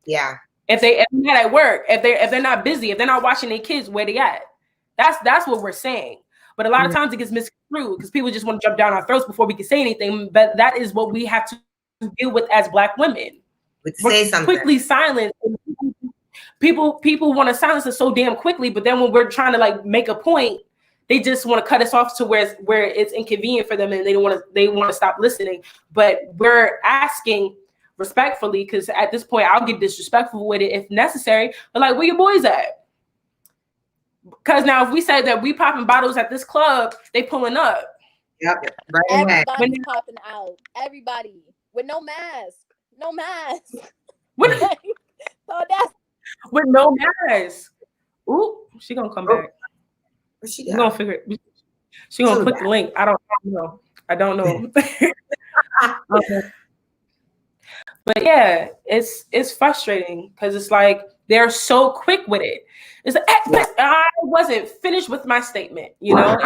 Yeah. If they're not at work, if they're not busy, if they're not watching their kids, where they at? That's what we're saying. But a lot of times it gets misconstrued because people just want to jump down our throats before we can say anything. But that is what we have to deal with as Black women. Say something. Quickly silent. People want to silence us so damn quickly, but then when we're trying to like make a point, they just want to cut us off to where it's inconvenient for them, and they want to stop listening. But we're asking respectfully, because at this point I'll get disrespectful with it if necessary. But like, where your boys at? Because now if we say that we popping bottles at this club, they pulling up. Yep. Right away. Everybody popping out. Everybody with no mask. No mask. With, So that's with no mask. Ooh, she gonna come back. Where's she She's gonna figure it. She gonna put the link. I don't know. Okay. But yeah, it's frustrating because it's like they're so quick with it. It's like, I wasn't finished with my statement, you know.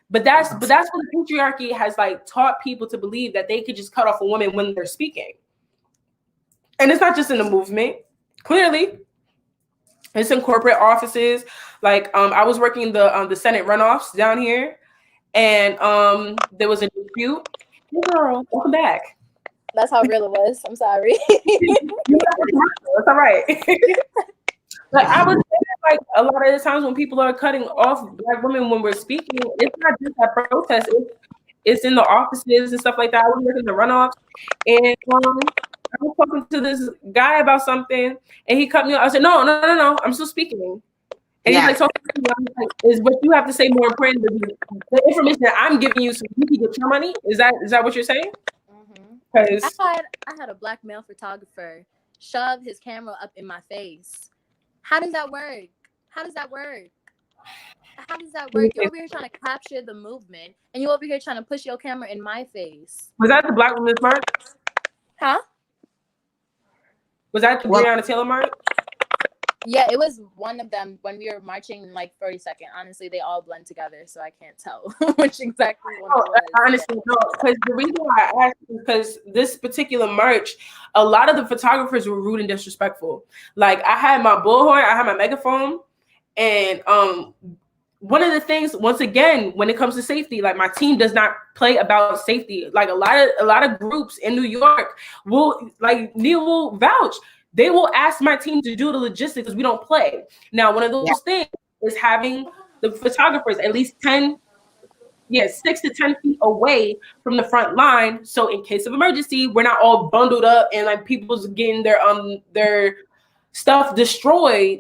But that's what the patriarchy has like taught people to believe, that they could just cut off a woman when they're speaking. And it's not just in the movement. Clearly, it's in corporate offices. Like I was working the Senate runoffs down here, and there was a dispute. Hey girl, welcome back. that's how real it was. I'm sorry. That's all right. But I was saying, like, a lot of the times when people are cutting off Black women when we're speaking, it's not just at protests. It's in the offices and stuff like that. I was working the runoffs, and I was talking to this guy about something, and he cut me off. I said, no, I'm still speaking. And he's like, talking to me, I'm like, is what you have to say more important than the information that I'm giving you so you can get your money? Is that what you're saying? I had a Black male photographer shove his camera up in my face. How does that work? You're over here trying to capture the movement, and you're over here trying to push your camera in my face. Was that the Black Women's March? Huh? Was that the Breonna Taylor March? Yeah, it was one of them when we were marching in like 32nd. Honestly, they all blend together, so I can't tell which exactly one it was. Honestly, no. Because the reason why I asked is because this particular march, a lot of the photographers were rude and disrespectful. Like, I had my bullhorn, I had my megaphone, and one of the things, once again, when it comes to safety, like, my team does not play about safety. Like, a lot of groups in New York will, like, Neil will vouch. They will ask my team to do the logistics because we don't play. Now, one of those things is having the photographers at least 6 to 10 feet away from the front line. So in case of emergency, we're not all bundled up and like people's getting their stuff destroyed.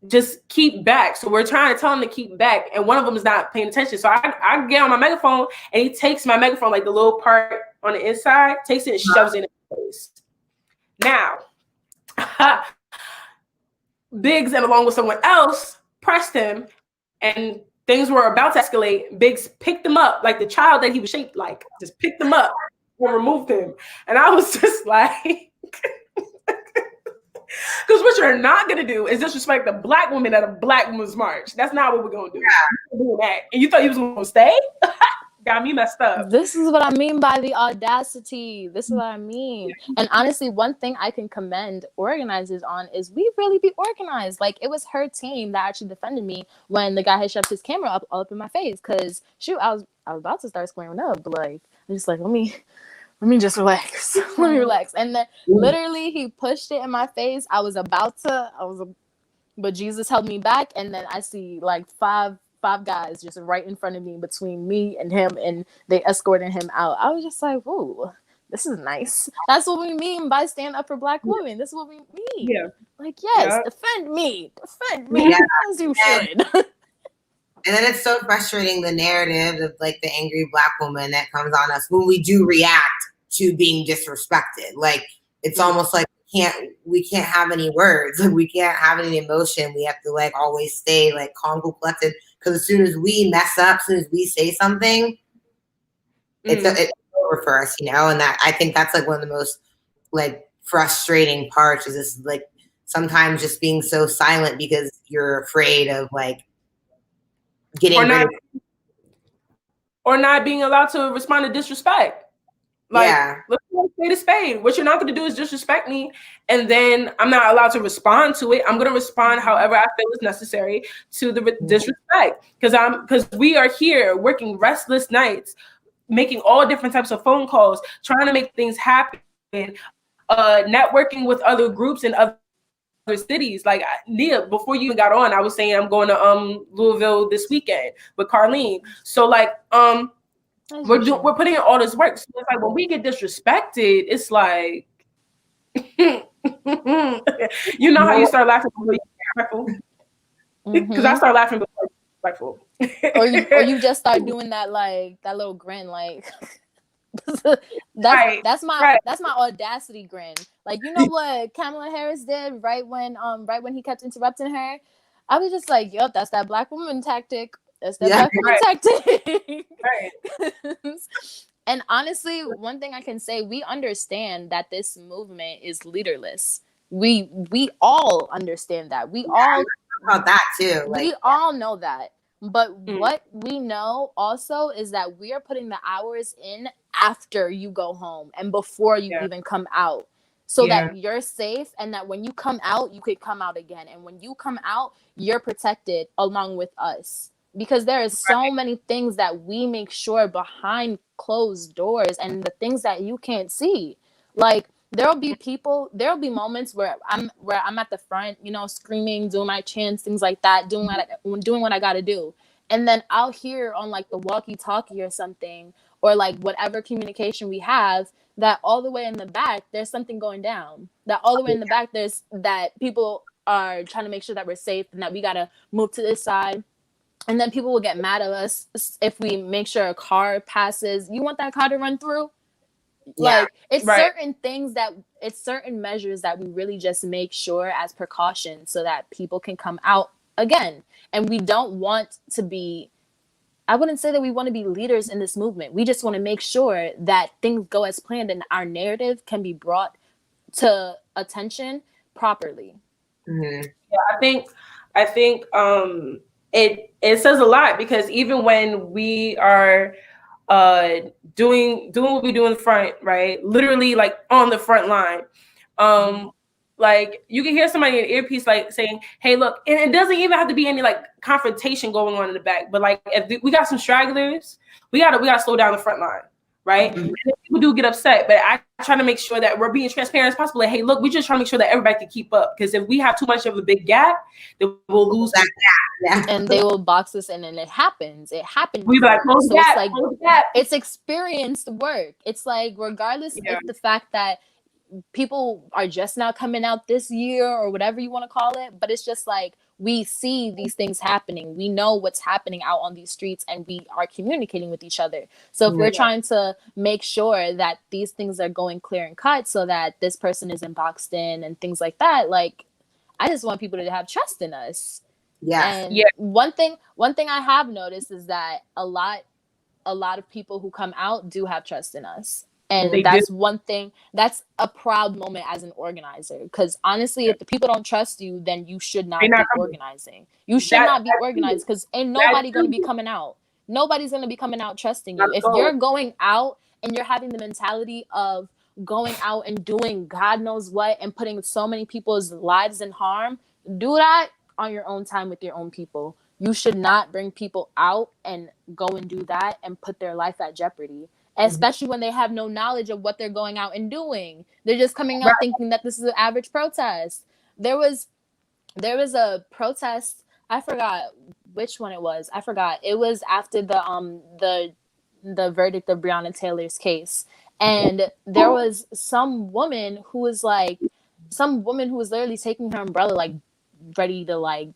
Just keep back. So we're trying to tell them to keep back. And one of them is not paying attention. So I get on my megaphone and he takes my megaphone, like the little part on the inside, takes it and shoves it in his face. Now, Biggs and along with someone else pressed him, and things were about to escalate. Biggs picked him up like the child that he was shaped like, just picked him up and removed him. And I was just like, because what you're not going to do is disrespect the Black woman at a Black Women's March. That's not what we're going to do. We're doing that. And you thought he was going to stay? Got me messed up. This is what I mean by the audacity. This is what I mean. And honestly, one thing I can commend organizers on is we really be organized. Like, it was her team that actually defended me when the guy had shoved his camera all up in my face. Because shoot, I was about to start squaring up, but like, I'm just like, let me just relax. Let me relax. And then literally he pushed it in my face. But Jesus held me back. And then I see like five guys just right in front of me, between me and him, and they escorted him out. I was just like, whoa, this is nice. That's what we mean by stand up for Black women. This is what we mean. Yeah. Like, yes, defend me as you should. And then it's so frustrating, the narrative of like the angry Black woman that comes on us when we do react to being disrespected. Like, it's almost like we can't have any words. Like, we can't have any emotion. We have to like always stay like calm, collected. Because as soon as we mess up, as soon as we say something, it's over for us, you know? And that, I think that's like one of the most like frustrating parts, is this like sometimes just being so silent because you're afraid of like getting or not being allowed to respond to disrespect. Like, let's say to spade. What you're not going to do is disrespect me, and then I'm not allowed to respond to it. I'm going to respond however I feel is necessary to the disrespect, because we are here working restless nights, making all different types of phone calls, trying to make things happen, networking with other groups in other cities. Like, Nia, before you even got on, I was saying I'm going to Louisville this weekend with Carlene. So like we're putting in all this work. So it's like when we get disrespected, it's like you know how you start laughing before you get respectful? Because I start laughing before respectful. or you just start doing that like that little grin like that's my audacity grin. Like, you know what Kamala Harris did right when he kept interrupting her? I was just like, yup, that's that black woman tactic. That's that black woman tactic. Right. And honestly, one thing I can say, we understand that this movement is leaderless. We all understand that. We all about that too. Like, we all know that. But what we know also is that we are putting the hours in after you go home and before you even come out, so that you're safe, and that when you come out, you could come out again. And when you come out, you're protected along with us. Because there is so many things that we make sure behind closed doors, and the things that you can't see. Like, there'll be moments where I'm at the front, you know, screaming, doing my chants, things like that, doing what I gotta do. And then I'll hear on like the walkie-talkie or something, or like whatever communication we have, that all the way in the back, there's something going down. That all the way in the back, there's that people are trying to make sure that we're safe and that we gotta move to this side. And then people will get mad at us if we make sure a car passes. You want that car to run through? Like, it's certain measures that we really just make sure as precaution, so that people can come out again. And we don't want to be, I wouldn't say that we want to be leaders in this movement. We just want to make sure that things go as planned and our narrative can be brought to attention properly. Yeah, I think it says a lot, because even when we are doing what we do in the front, right? Literally like on the front line. Like, you can hear somebody in an earpiece like saying, hey, look, and it doesn't even have to be any like confrontation going on in the back, but like if we got some stragglers, we gotta slow down the front line, right? And people do get upset, but I try to make sure that we're being transparent as possible. Like, hey, look, we just trying to make sure that everybody can keep up, because if we have too much of a big gap, then we'll lose that gap. And they will box us in, and it happens. We like close the gap, it's like gap. It's experienced work. It's like, regardless of the fact that people are just now coming out this year or whatever you want to call it, but it's just like, we see these things happening. We know what's happening out on these streets, and we are communicating with each other. So if we're trying to make sure that these things are going clear and cut, so that this person isn't boxed in and things like that, like, I just want people to have trust in us. One thing I have noticed is that a lot of people who come out do have trust in us. And that's one thing, that's a proud moment as an organizer. Because honestly, if the people don't trust you, then you should not be organizing. You should not be organized, because ain't nobody going to be coming out. Nobody's going to be coming out trusting you. If you're going out and you're having the mentality of going out and doing God knows what and putting so many people's lives in harm, do that on your own time with your own people. You should not bring people out and go and do that and put their life at jeopardy. Especially when they have no knowledge of what they're going out and doing. They're just coming out thinking that this is an average protest. There was a protest, I forgot which one it was. I forgot. It was after the verdict of Breonna Taylor's case. And there was some woman who was literally taking her umbrella, like, ready to, like,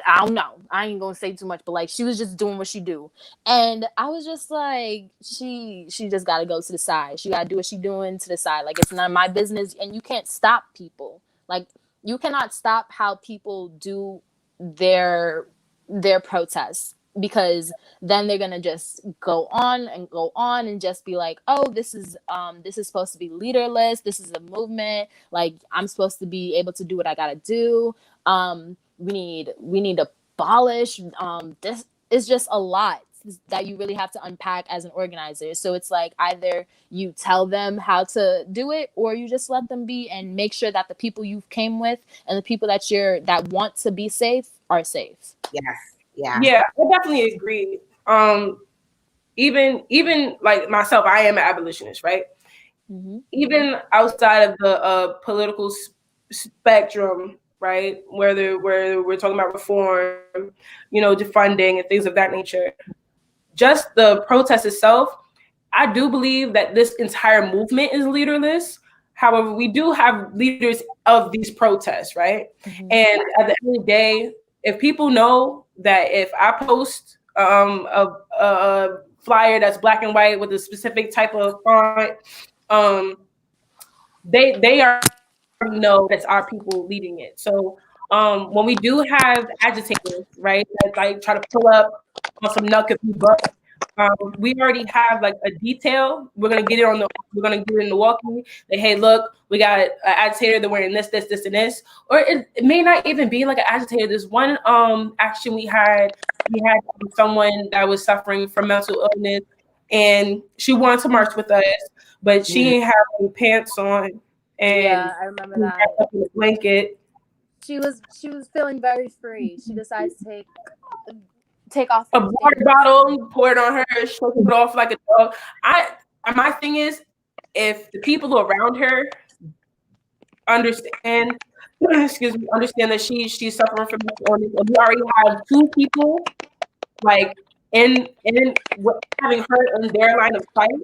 I don't know. I ain't gonna say too much, but like, she was just doing what she do. And I was just like, she just gotta go to the side. She gotta do what she doing to the side. Like, it's none of my business. And you can't stop people. Like, you cannot stop how people do their protests, because then they're gonna just go on and just be like, oh, this is supposed to be leaderless. This is a movement. Like, I'm supposed to be able to do what I gotta do. We need to abolish. This is just a lot that you really have to unpack as an organizer. So it's like, either you tell them how to do it, or you just let them be and make sure that the people you came with and the people that want to be safe are safe. Yeah, I definitely agree. Even like myself, I am an abolitionist, right? Even outside of the political spectrum, right? Where we're talking about reform, defunding and things of that nature. Just the protest itself, I do believe that this entire movement is leaderless. However, we do have leaders of these protests, right? Mhm. And at the end of the day, if people know that if I post a flyer that's black and white with a specific type of font, they already know that's our people leading it. So when we do have agitators, right, that like try to pull up on some nuckapy buck, we already have like a detail. We're gonna get it in the walkie. Like, hey, look, we got an agitator. They're wearing this, and this. Or it may not even be like an agitator. There's one action we had someone that was suffering from mental illness, and she wanted to march with us, but she didn't have any pants on, and yeah, I remember that. Up in a blanket. She was feeling very free. She decided to take off a water bottle, pour it on her, shake it off like a dog. My thing is, if the people around her understand that she's suffering from mental illness, and we already have two people like in having her in their line of sight,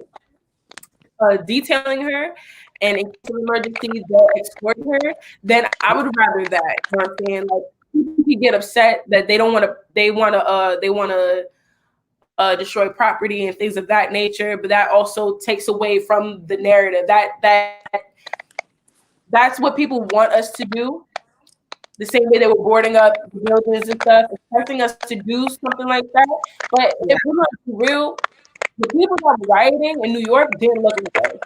detailing her, and in case of emergency, they're escorting her, then I would rather that. You know what I'm saying? Like, people get upset that they want to destroy property and things of that nature, but that also takes away from the narrative. That's what people want us to do. The same way they were boarding up buildings and stuff, expecting us to do something like that. But if we're not real, the people that were rioting in New York didn't look at us.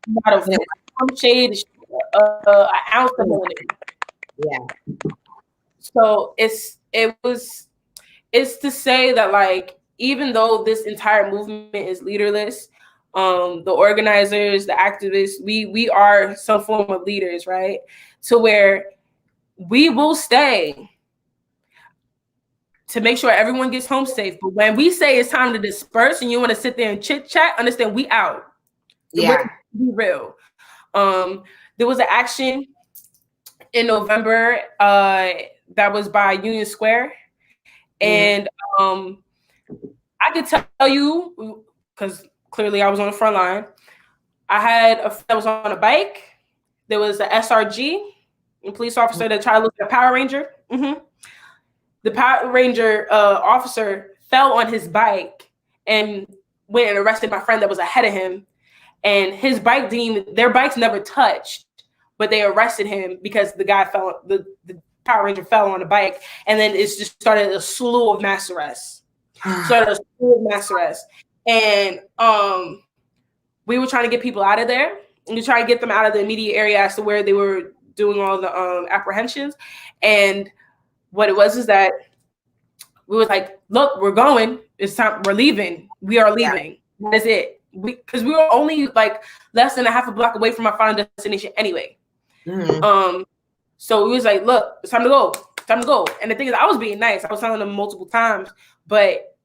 Not a shade, an ounce of meaning. Yeah. So it's to say that, like, even though this entire movement is leaderless, the organizers, the activists, we are some form of leaders, right? To where we will stay to make sure everyone gets home safe. But when we say it's time to disperse and you want to sit there and chit chat, understand we out. Yeah. Be real. There was an action in November that was by Union Square, and I could tell you, because clearly I was on the front line, I had a friend that was on a bike. There was an SRG, a police officer that tried to look at a Power Ranger. The Power Ranger officer fell on his bike and went and arrested my friend that was ahead of him. And his bike their bikes never touched, but they arrested him because the guy the Power Ranger fell on the bike. And then it's just started a slew of mass arrests. And we were trying to get people out of there. And we tried to get them out of the immediate area as to where they were doing all the apprehensions. And what it was is that we were like, look, we're going. It's time. We're leaving. We are leaving. Yeah. That's it. Because we were only like less than a half a block away from our final destination anyway. So we was like, look, it's time to go. Time to go. And the thing is, I was being nice. I was telling them multiple times, but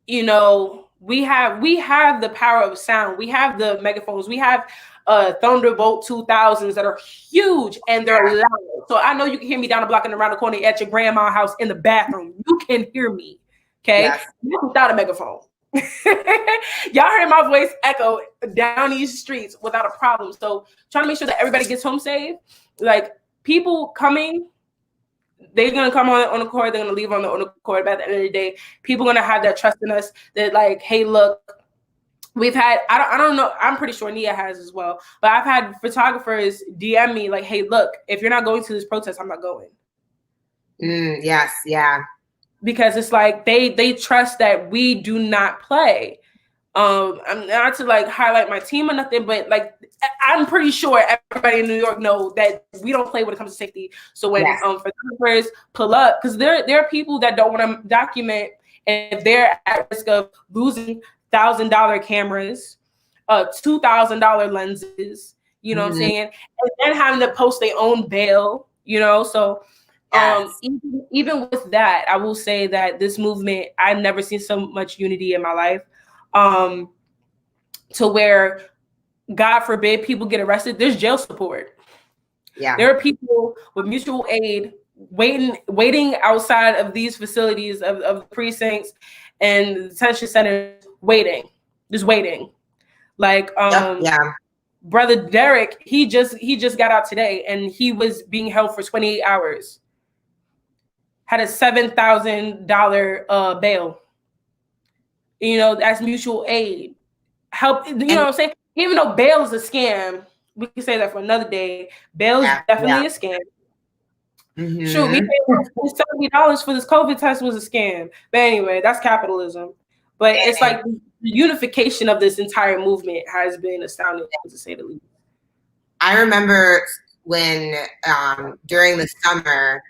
you know, we have the power of sound. We have the megaphones. We have Thunderbolt 2000s that are huge and they're loud. So I know you can hear me down the block and around the corner at your grandma's house in the bathroom. You can hear me. Okay. Yes. Without a megaphone. Y'all heard my voice echo down these streets without a problem. So trying to make sure that everybody gets home safe. Like, people coming, they're gonna come on the court, they're gonna leave on the court. But at the end of the day, people are gonna have that trust in us that, like, hey, look, we've had, I don't know, I'm pretty sure Nia has as well, but I've had photographers DM me like, hey, look, if you're not going to this protest, I'm not going. Yes, yeah. Because it's like they trust that we do not play. I'm not to like highlight my team or nothing, but like I'm pretty sure everybody in New York know that we don't play when it comes to safety. So when photographers pull up, because there are people that don't want to document if they're at risk of losing $1,000 cameras, $2,000 lenses, you know what I'm saying, and then having to post their own bail, you know. So even with that, I will say that this movement, I've never seen so much unity in my life. To where, God forbid, people get arrested, there's jail support. Yeah, there are people with mutual aid waiting outside of these facilities of precincts and detention centers, just waiting. Like Yeah. brother Derek, he just got out today, and he was being held for 28 hours. Had a $7,000 bail. You know, that's mutual aid. Help, you know what I'm saying? Even though bail is a scam, we can say that for another day. Bail is definitely a scam. Mm-hmm. Shoot, we paid $70 for this COVID test was a scam. But anyway, that's capitalism. But it's like the unification of this entire movement has been astounding, to say the least. I remember when during the summer,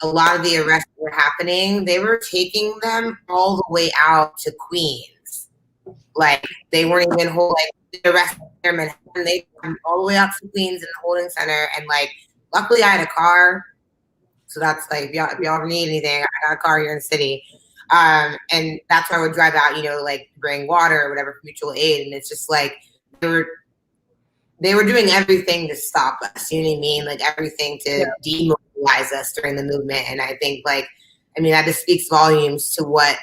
a lot of the arrests were happening. They were taking them all the way out to Queens. Like they weren't even the arrest in Manhattan. They come all the way out to Queens in the holding center. And like, luckily I had a car. So that's like, if y'all need anything, I got a car here in the city. And that's where I would drive out, you know, like bring water or whatever for mutual aid. And it's just like, they were doing everything to stop us. You know what I mean? Like everything to demobilize us during the movement. And I think that just speaks volumes to what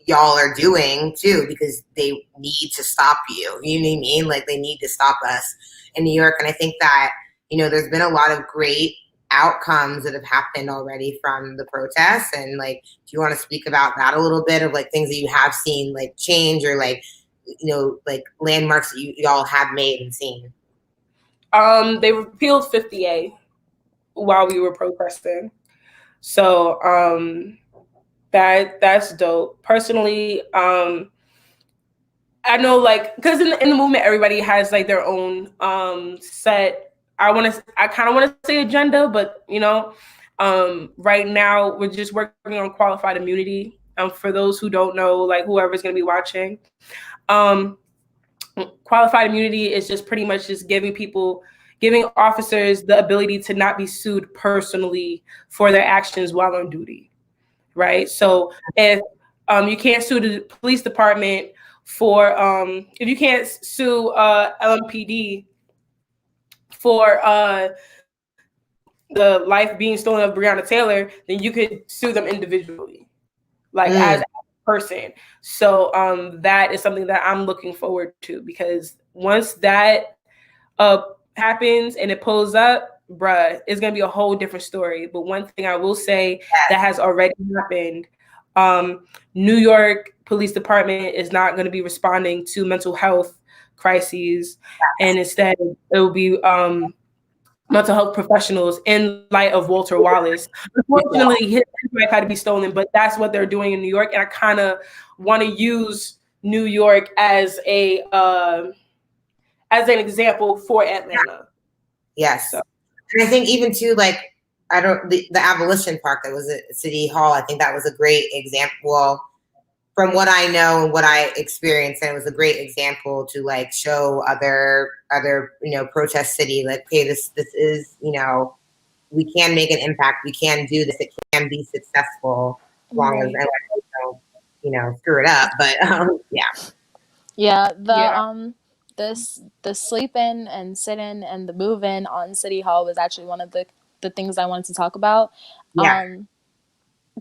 y'all are doing too, because they need to stop you. You know what I mean? Like they need to stop us in New York. And I think that, you know, there's been a lot of great outcomes that have happened already from the protests. And like, do you want to speak about that a little bit, of like things that you have seen like change, or like, you know, like landmarks that y'all have made and seen? They repealed 50A while we were protesting. So that's dope. Personally, I know, like, because in the movement, everybody has like their own set. I kind of want to say agenda, but you know, right now we're just working on qualified immunity. For those who don't know, like whoever's going to be watching, qualified immunity is just pretty much just giving officers the ability to not be sued personally for their actions while on duty. Right. So if you can't sue the police department for if you can't sue LMPD for the life being stolen of Breonna Taylor, then you could sue them individually, like as a person. So that is something that I'm looking forward to, because once that happens and it pulls up, bruh, it's gonna be a whole different story. But one thing I will say that has already happened, New York Police Department is not going to be responding to mental health crises, and instead it will be mental health professionals, in light of Walter Wallace. Unfortunately, his life had to be stolen, but that's what they're doing in New York, and I kind of want to use New York as an example for Atlanta. Yes. So. And I think even too, like, the abolition park that was at City Hall, I think that was a great example. Well, from what I know and what I experienced, and it was a great example to like show other, you know, protest city, like, hey, this is, you know, we can make an impact. We can do this. It can be successful as long as I don't, you know, screw it up. But the sleep in and sit in and the move in on City Hall was actually one of the things I wanted to talk about. Yeah.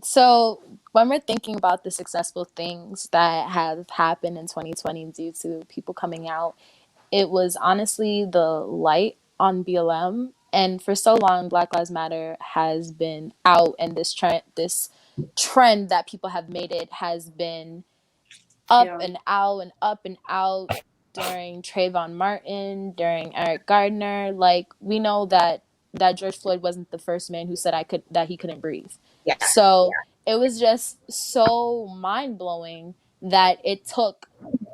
So when we're thinking about the successful things that have happened in 2020 due to people coming out, it was honestly the light on BLM. And for so long, Black Lives Matter has been out, and this trend that people have made it has been up and out and up and out during Trayvon Martin, during Eric Gardner. Like, we know that George Floyd wasn't the first man who said that he couldn't breathe. Yeah. So it was just so mind-blowing that it took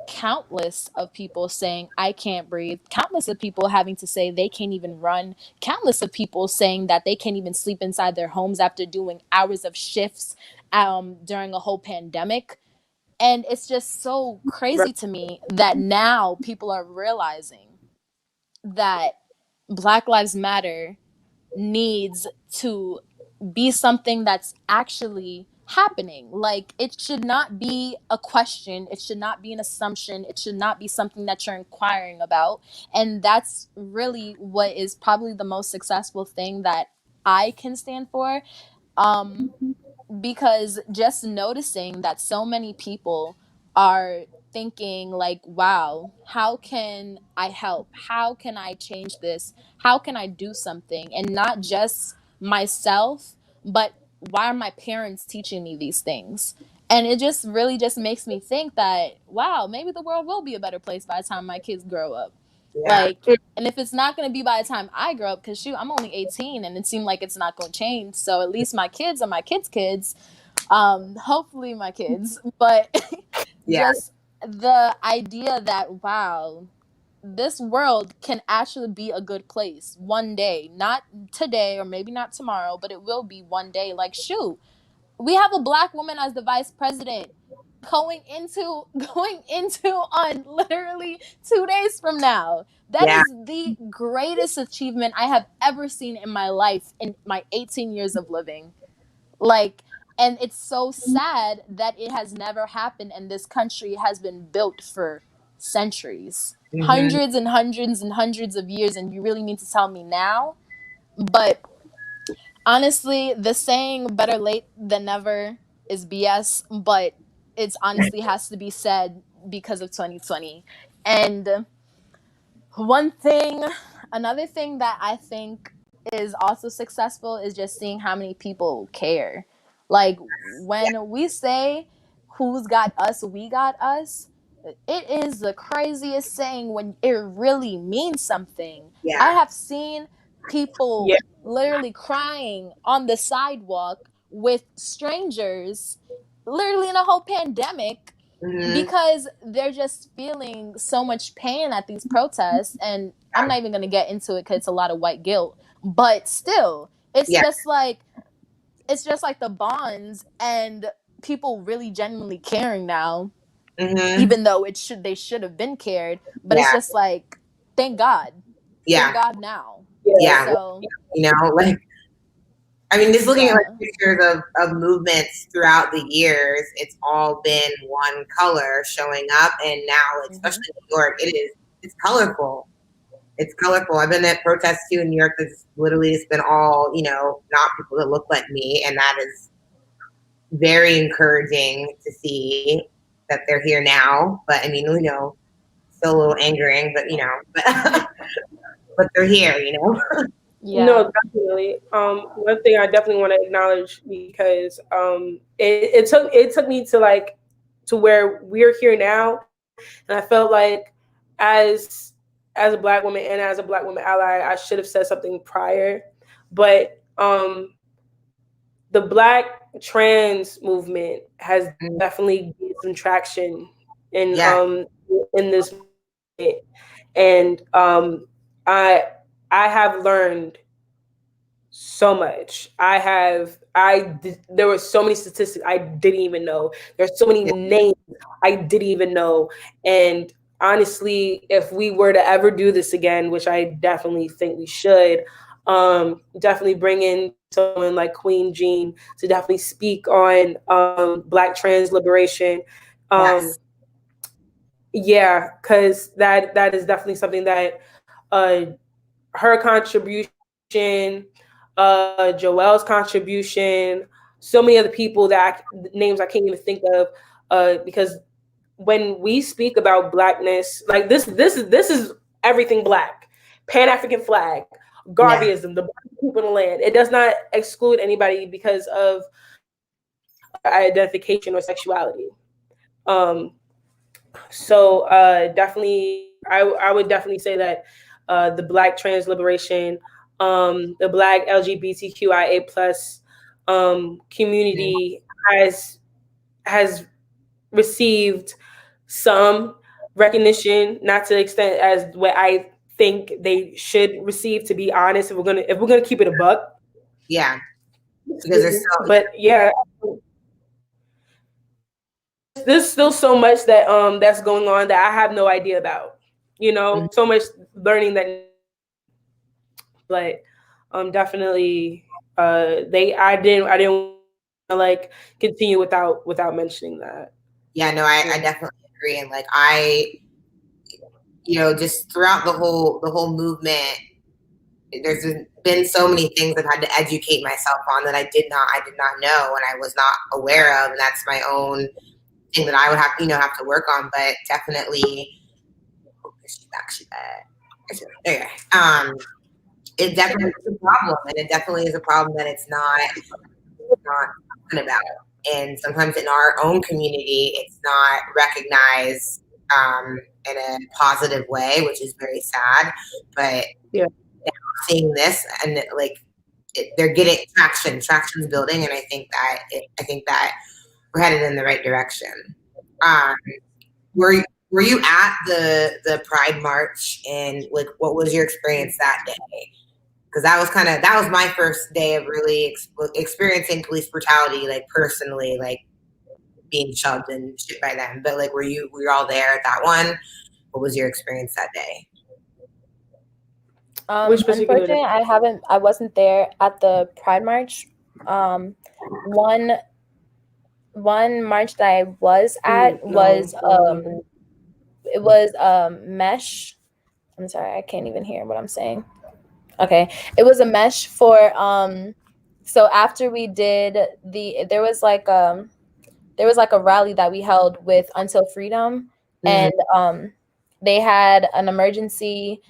countless of people saying, I can't breathe, countless of people having to say they can't even run, countless of people saying that they can't even sleep inside their homes after doing hours of shifts during a whole pandemic. And it's just so crazy to me that now people are realizing that Black Lives Matter needs to be something that's actually happening. Like, it should not be a question. It should not be an assumption. It should not be something that you're inquiring about. And that's really what is probably the most successful thing that I can stand for. Because just noticing that so many people are thinking like, wow, how can I help? How can I change this? How can I do something? And not just myself, but why are my parents teaching me these things? And it just really just makes me think that, wow, maybe the world will be a better place by the time my kids grow up. Yeah. Like, and if it's not going to be by the time I grow up, because shoot, I'm only 18 and it seemed like it's not going to change. So at least my kids and my kids, hopefully my kids, but Yeah. just the idea that, wow, this world can actually be a good place one day, not today or maybe not tomorrow, but it will be one day. Like, shoot, we have a black woman as the vice president going into on literally 2 days from now. That Yeah. is the greatest achievement I have ever seen in my life in my 18 years of living. Like, and it's so sad that it has never happened, and this country has been built for centuries, Mm-hmm. hundreds and hundreds and hundreds of years, and you really need to tell me now? But honestly, the saying better late than never is BS, but it's honestly has to be said because of 2020. And another thing that I think is also successful is just seeing how many people care. Like, when we say who's got us, we got us, it is the craziest saying when it really means something. Yeah. I have seen people Yeah. literally crying on the sidewalk with strangers, literally in a whole pandemic, Mm-hmm. because they're just feeling so much pain at these protests. And I'm not even going to get into it because it's a lot of white guilt, but still, it's Yeah. just like the bonds and people really genuinely caring now, Mm-hmm. even though they should have been cared, but it's Yeah. just like, thank God. Yeah. Thank God now. Yeah. So You know, like, I mean, just looking at yeah. like pictures of movements throughout the years, it's all been one color showing up, and now, like, especially in New York, it's colorful. It's colorful. I've been at protests too in New York. That's literally it's been all, you know, not people that look like me, and that is very encouraging to see that they're here now. But I mean, you know, still a little angering, but you know, but they're here, you know. Yeah. No, definitely. One thing I definitely want to acknowledge, because it took me to like to where we're here now, and I felt like as as a black woman and as a black woman ally, I should have said something prior, but the black trans movement has definitely gained some traction in Yeah. in this movement. And I I have learned so much. There were so many statistics I didn't even know. There's so many Yeah. names I didn't even know. And honestly, if we were to ever do this again, which I definitely think we should, definitely bring in someone like Queen Jean to definitely speak on Black trans liberation. Um, Yes. yeah, because that is definitely something that uh, her contribution, Joelle's contribution, so many other people names I can't even think of, because when we speak about blackness, like this is everything black, Pan African flag, Yeah. Garveyism, the black people in the land. It does not exclude anybody because of identification or sexuality. Um, so definitely, I would definitely say that the Black trans liberation, the Black LGBTQIA plus community has received some recognition, not to the extent as what I think they should receive. To be honest, if we're gonna keep it a buck, Yeah. Because there's so but yeah, there's still so much that's going on that I have no idea about. You know, so much learning that, but definitely I didn't want to like continue without mentioning that. yeah, no, I definitely agree. And like you know, just throughout the whole movement, there's been so many things I've had to educate myself on that I did not know and I was not aware of. And that's my own thing that I would have to work on, but definitely. She's back. There. It definitely is a problem, and it definitely is a problem that it's not talking about. And sometimes in our own community, it's not recognized in a positive way, which is very sad. But seeing this and they're getting traction's building, and I think that we're headed in the right direction. Were you at the Pride March, and like what was your experience that day? Because that was my first day of really experiencing police brutality, like personally, like being shoved and shit by them. But like, were you all there at that one? What was your experience that day? Unfortunately, I wasn't there at the Pride March. One march that I was at was it was mesh. I'm sorry, I can't even hear what I'm saying. Okay, it was a mesh for so after we did there was like a rally that we held with Until Freedom, and they had an emergency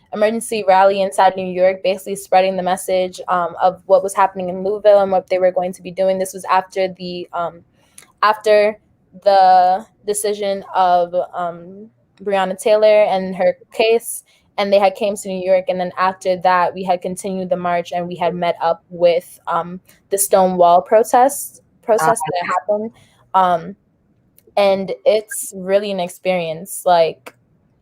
rally inside New York, basically spreading the message of what was happening in Louisville and what they were going to be doing. This was after the decision of Breonna Taylor and her case, and they had came to New York. And then after that, we had continued the march, and we had met up with the Stonewall protest that happened. And it's really an experience. Like,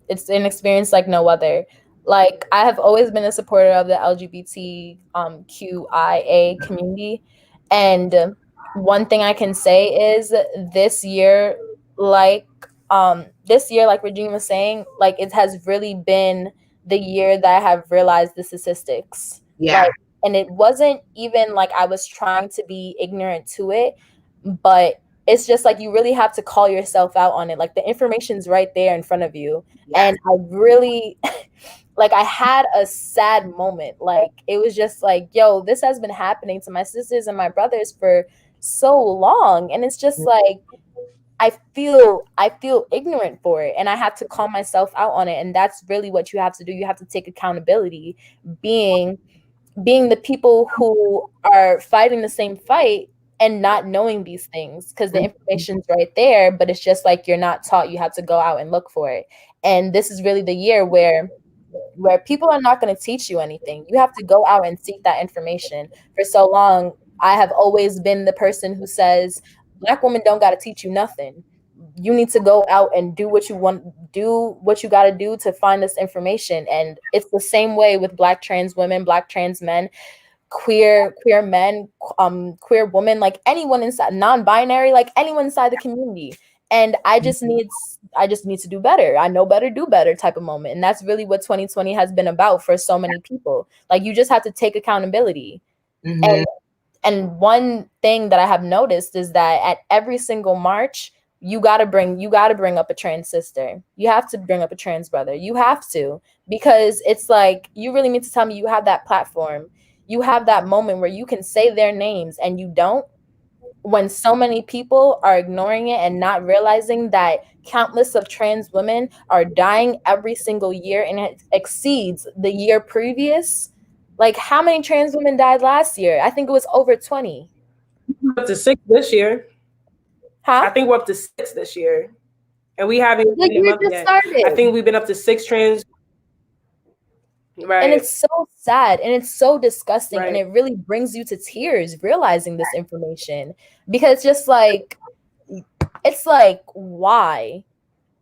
it's an experience like no other. Like, I have always been a supporter of the LGBTQIA community. And one thing I can say is this year, like Regine was saying, like, it has really been the year that I have realized the statistics. Yeah. Like, and it wasn't even like I was trying to be ignorant to it, but it's just like you really have to call yourself out on it. Like, the information's right there in front of you. Yeah. And I really like, I had a sad moment. Like, it was just like, yo, this has been happening to my sisters and my brothers for so long. And it's just like, I feel ignorant for it, and I have to call myself out on it. And that's really what you have to do. You have to take accountability, being the people who are fighting the same fight and not knowing these things, because the information's right there, but it's just like you're not taught. You have to go out and look for it. And this is really the year where people are not going to teach you anything. You have to go out and seek that information. For so long, I have always been the person who says, Black women don't got to teach you nothing. You need to go out and do what you want, do what you got to do to find this information. And it's the same way with Black trans women, Black trans men, queer men, queer women, like anyone inside, non-binary, like anyone inside the community. And I just need to do better. I know better, do better type of moment. And that's really what 2020 has been about for so many people. Like, you just have to take accountability. And one thing that I have noticed is that at every single march, you gotta bring up a trans sister. You have to bring up a trans brother. You have to, because it's like, you really need to tell me you have that platform. You have that moment where you can say their names, and you don't, when so many people are ignoring it and not realizing that countless of trans women are dying every single year, and it exceeds the year previous. Like, how many trans women died last year? I think it was over 20. Up to 6 this year. Huh? I think we're up to 6 this year. And we haven't the year just started. I think we've been up to 6 trans. Right. And it's so sad, and it's so disgusting, and it really brings you to tears realizing this information, because just like, it's like, why?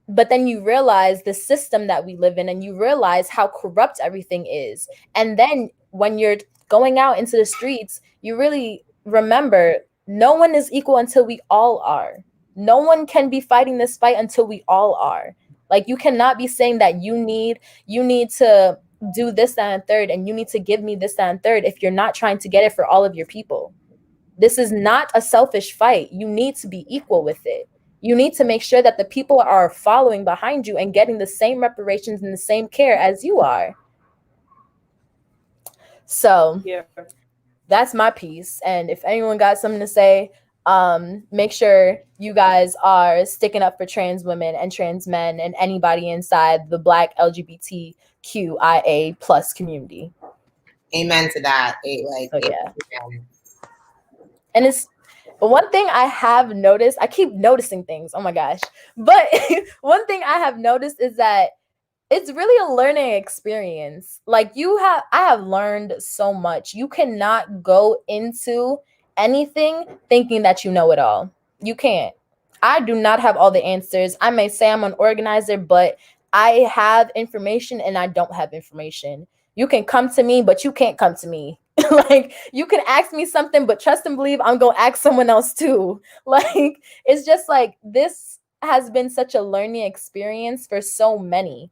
But then you realize the system that we live in, and you realize how corrupt everything is. And then when you're going out into the streets, you really remember no one is equal until we all are. No one can be fighting this fight until we all are. Like, you cannot be saying that you need to do this, that, and third, and you need to give me this, that, and third, if you're not trying to get it for all of your people. This is not a selfish fight. You need to be equal with it. You need to make sure that the people are following behind you and getting the same reparations and the same care as you are. So yeah, that's my piece. And if anyone got something to say, Make sure you guys are sticking up for trans women and trans men and anybody inside the Black LGBTQIA plus community. Amen to that. Yeah. And it's one thing I have noticed. I keep noticing things. Oh my gosh. But one thing I have noticed is that it's really a learning experience. Like I have learned so much. You cannot go into anything thinking that you know it all. You can't. I do not have all the answers. I may say I'm an organizer, but I have information and I don't have information. You can come to me, but you can't come to me. Like, you can ask me something, but trust and believe I'm going to ask someone else too. Like, it's just like, this has been such a learning experience for so many.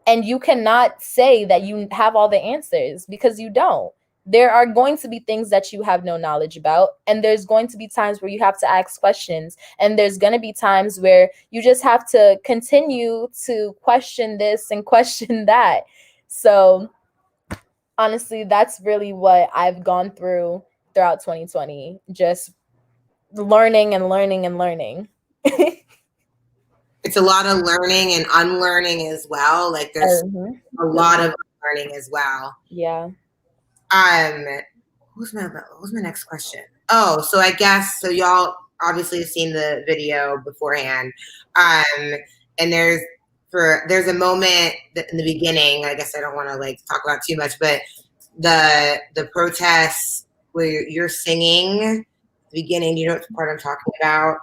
And you cannot say that you have all the answers because you don't. There are going to be things that you have no knowledge about. And there's going to be times where you have to ask questions. And there's going to be times where you just have to continue to question this and question that. So honestly, that's really what I've gone through throughout 2020. Just learning and learning and learning. It's a lot of learning and unlearning as well. Like there's a lot of unlearning as well. Yeah. What was my next question? Oh, so I guess so y'all obviously have seen the video beforehand. And there's a moment that in the beginning, I guess I don't want to like talk about too much, but the protests where you're singing at the beginning, you know what part I'm talking about?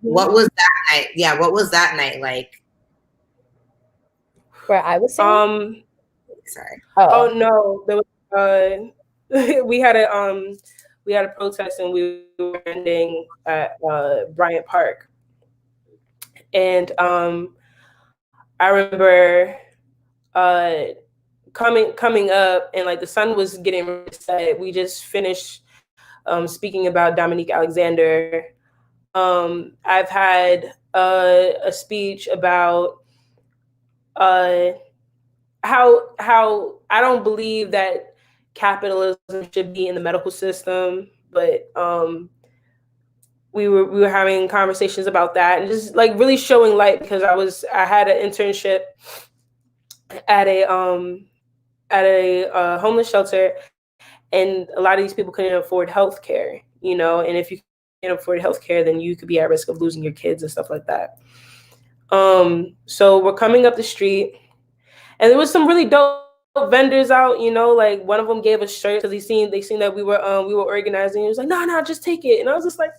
What was that night? Yeah, what was that night like? Where I was singing? Sorry. Oh no, there was we had a protest and we were ending at Bryant Park, and I remember coming up and like the sun was getting ready to set. We just finished speaking about Dominique Alexander. I've had a speech about how I don't believe that capitalism should be in the medical system, but we were having conversations about that and just like really showing light because I had an internship at a homeless shelter, and a lot of these people couldn't afford health care, you know, and if you can't afford healthcare, then you could be at risk of losing your kids and stuff like that. So we're coming up the street, and there was some really dope vendors out, you know, like one of them gave us shirts because they seen that we were organizing. He was like, no, just take it, and I was just like,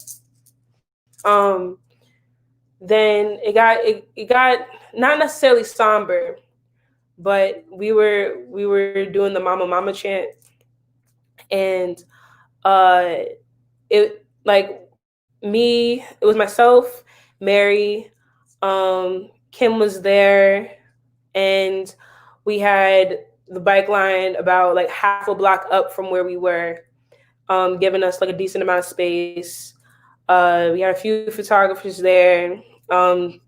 then it got not necessarily somber, but we were doing the mama chant, and it was myself, Mary, Kim was there, and we had the bike line about like half a block up from where we were, giving us like a decent amount of space. We had a few photographers there.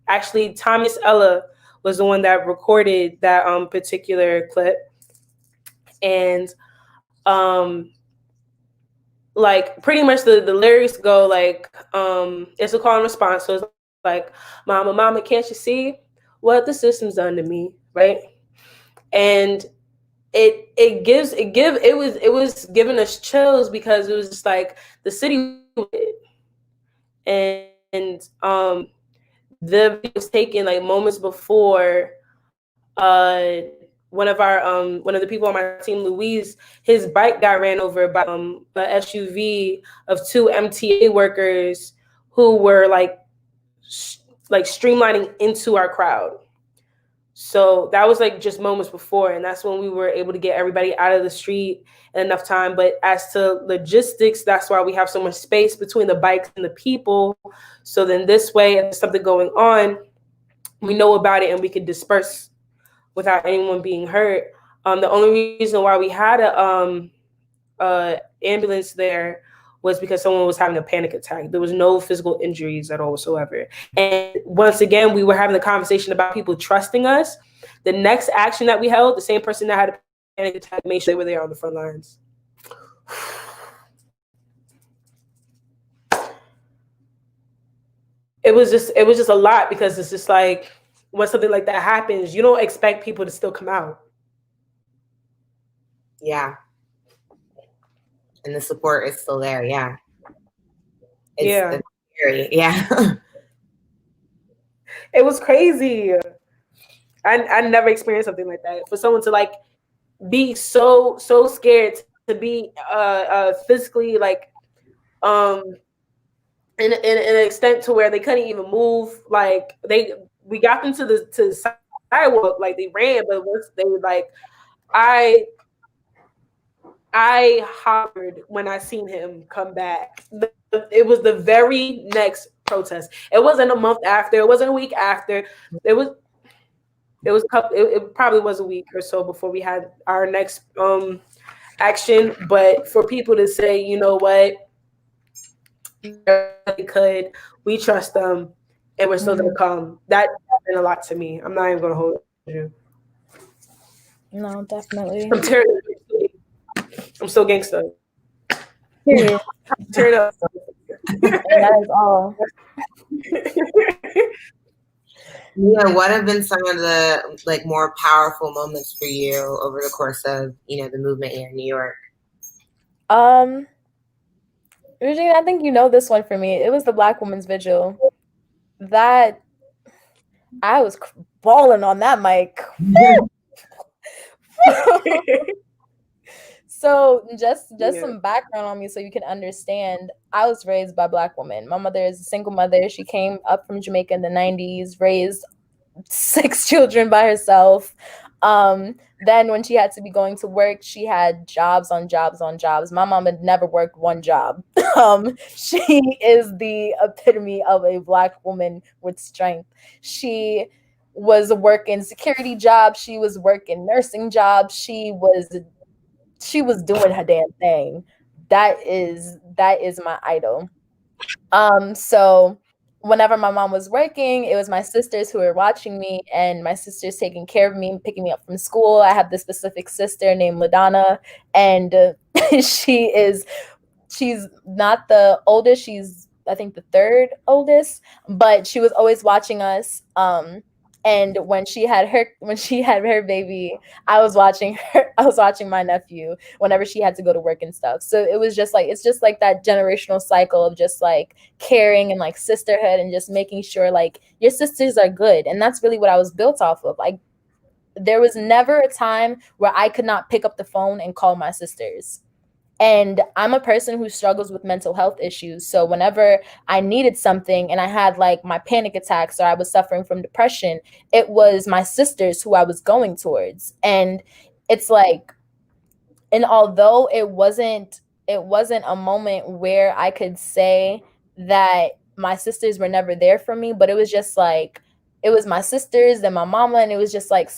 Actually, Thomas Ella was the one that recorded that particular clip, and like pretty much the lyrics go like, it's a call and response. So it's like, mama, can't you see what the system's done to me, right? And it was giving us chills because it was just like the city, and the video was taken like moments before one of the people on my team, Louise, his bike got ran over by a SUV of two MTA workers who were like streamlining into our crowd. So that was like just moments before, and that's when we were able to get everybody out of the street in enough time. But as to logistics, that's why we have so much space between the bikes and the people. So then this way, if there's something going on, we know about it and we can disperse without anyone being hurt. The only reason why we had a ambulance there was because someone was having a panic attack. There was no physical injuries at all whatsoever. And once again, we were having a conversation about people trusting us. The next action that we held, the same person that had a panic attack made sure they were there on the front lines. it was just a lot, because it's just like when something like that happens, you don't expect people to still come out. Yeah. And the support is still there. Yeah. Yeah. It's scary. Yeah. It was crazy. I never experienced something like that. For someone to like be so scared to be physically like in an extent to where they couldn't even move. Like we got them to the sidewalk, like they ran, but once they were like, I hollered when I seen him come back. It was the very next protest. It wasn't a month after. It wasn't a week after. It probably was a week or so before we had our next action. But for people to say, you know what, they could, we trust them, and we're still gonna come. That meant a lot to me. I'm not even gonna hold you. No, definitely. I'm still gangster. Period. Turn up. That is all. Yeah, what have been some of the like more powerful moments for you over the course of, you know, the movement here in New York? Regine, I think you know this one for me. It was the Black Women's Vigil. That I was balling on that mic. So just some background on me so you can understand. I was raised by Black women. My mother is a single mother. She came up from Jamaica in the 90s, raised 6 children by herself. Then when she had to be going to work, she had jobs on jobs on jobs. My mom had never worked one job. She is the epitome of a Black woman with strength. She was working security jobs. She was working nursing jobs. She was doing her damn thing. That is my idol. So whenever my mom was working, it was my sisters who were watching me, and my sisters taking care of me, picking me up from school. I have this specific sister named LaDonna, and she's not the oldest. She's, I think, the 3rd oldest, but she was always watching us. And when she had her baby, I was watching my nephew whenever she had to go to work and stuff. So it was just like, it's just like that generational cycle of just like caring and like sisterhood and just making sure like your sisters are good. And that's really what I was built off of. Like, there was never a time where I could not pick up the phone and call my sisters. And I'm a person who struggles with mental health issues. So whenever I needed something and I had like my panic attacks or I was suffering from depression, it was my sisters who I was going towards. And it's like, and although it wasn't a moment where I could say that my sisters were never there for me, but it was just like, it was my sisters and my mama, and it was just like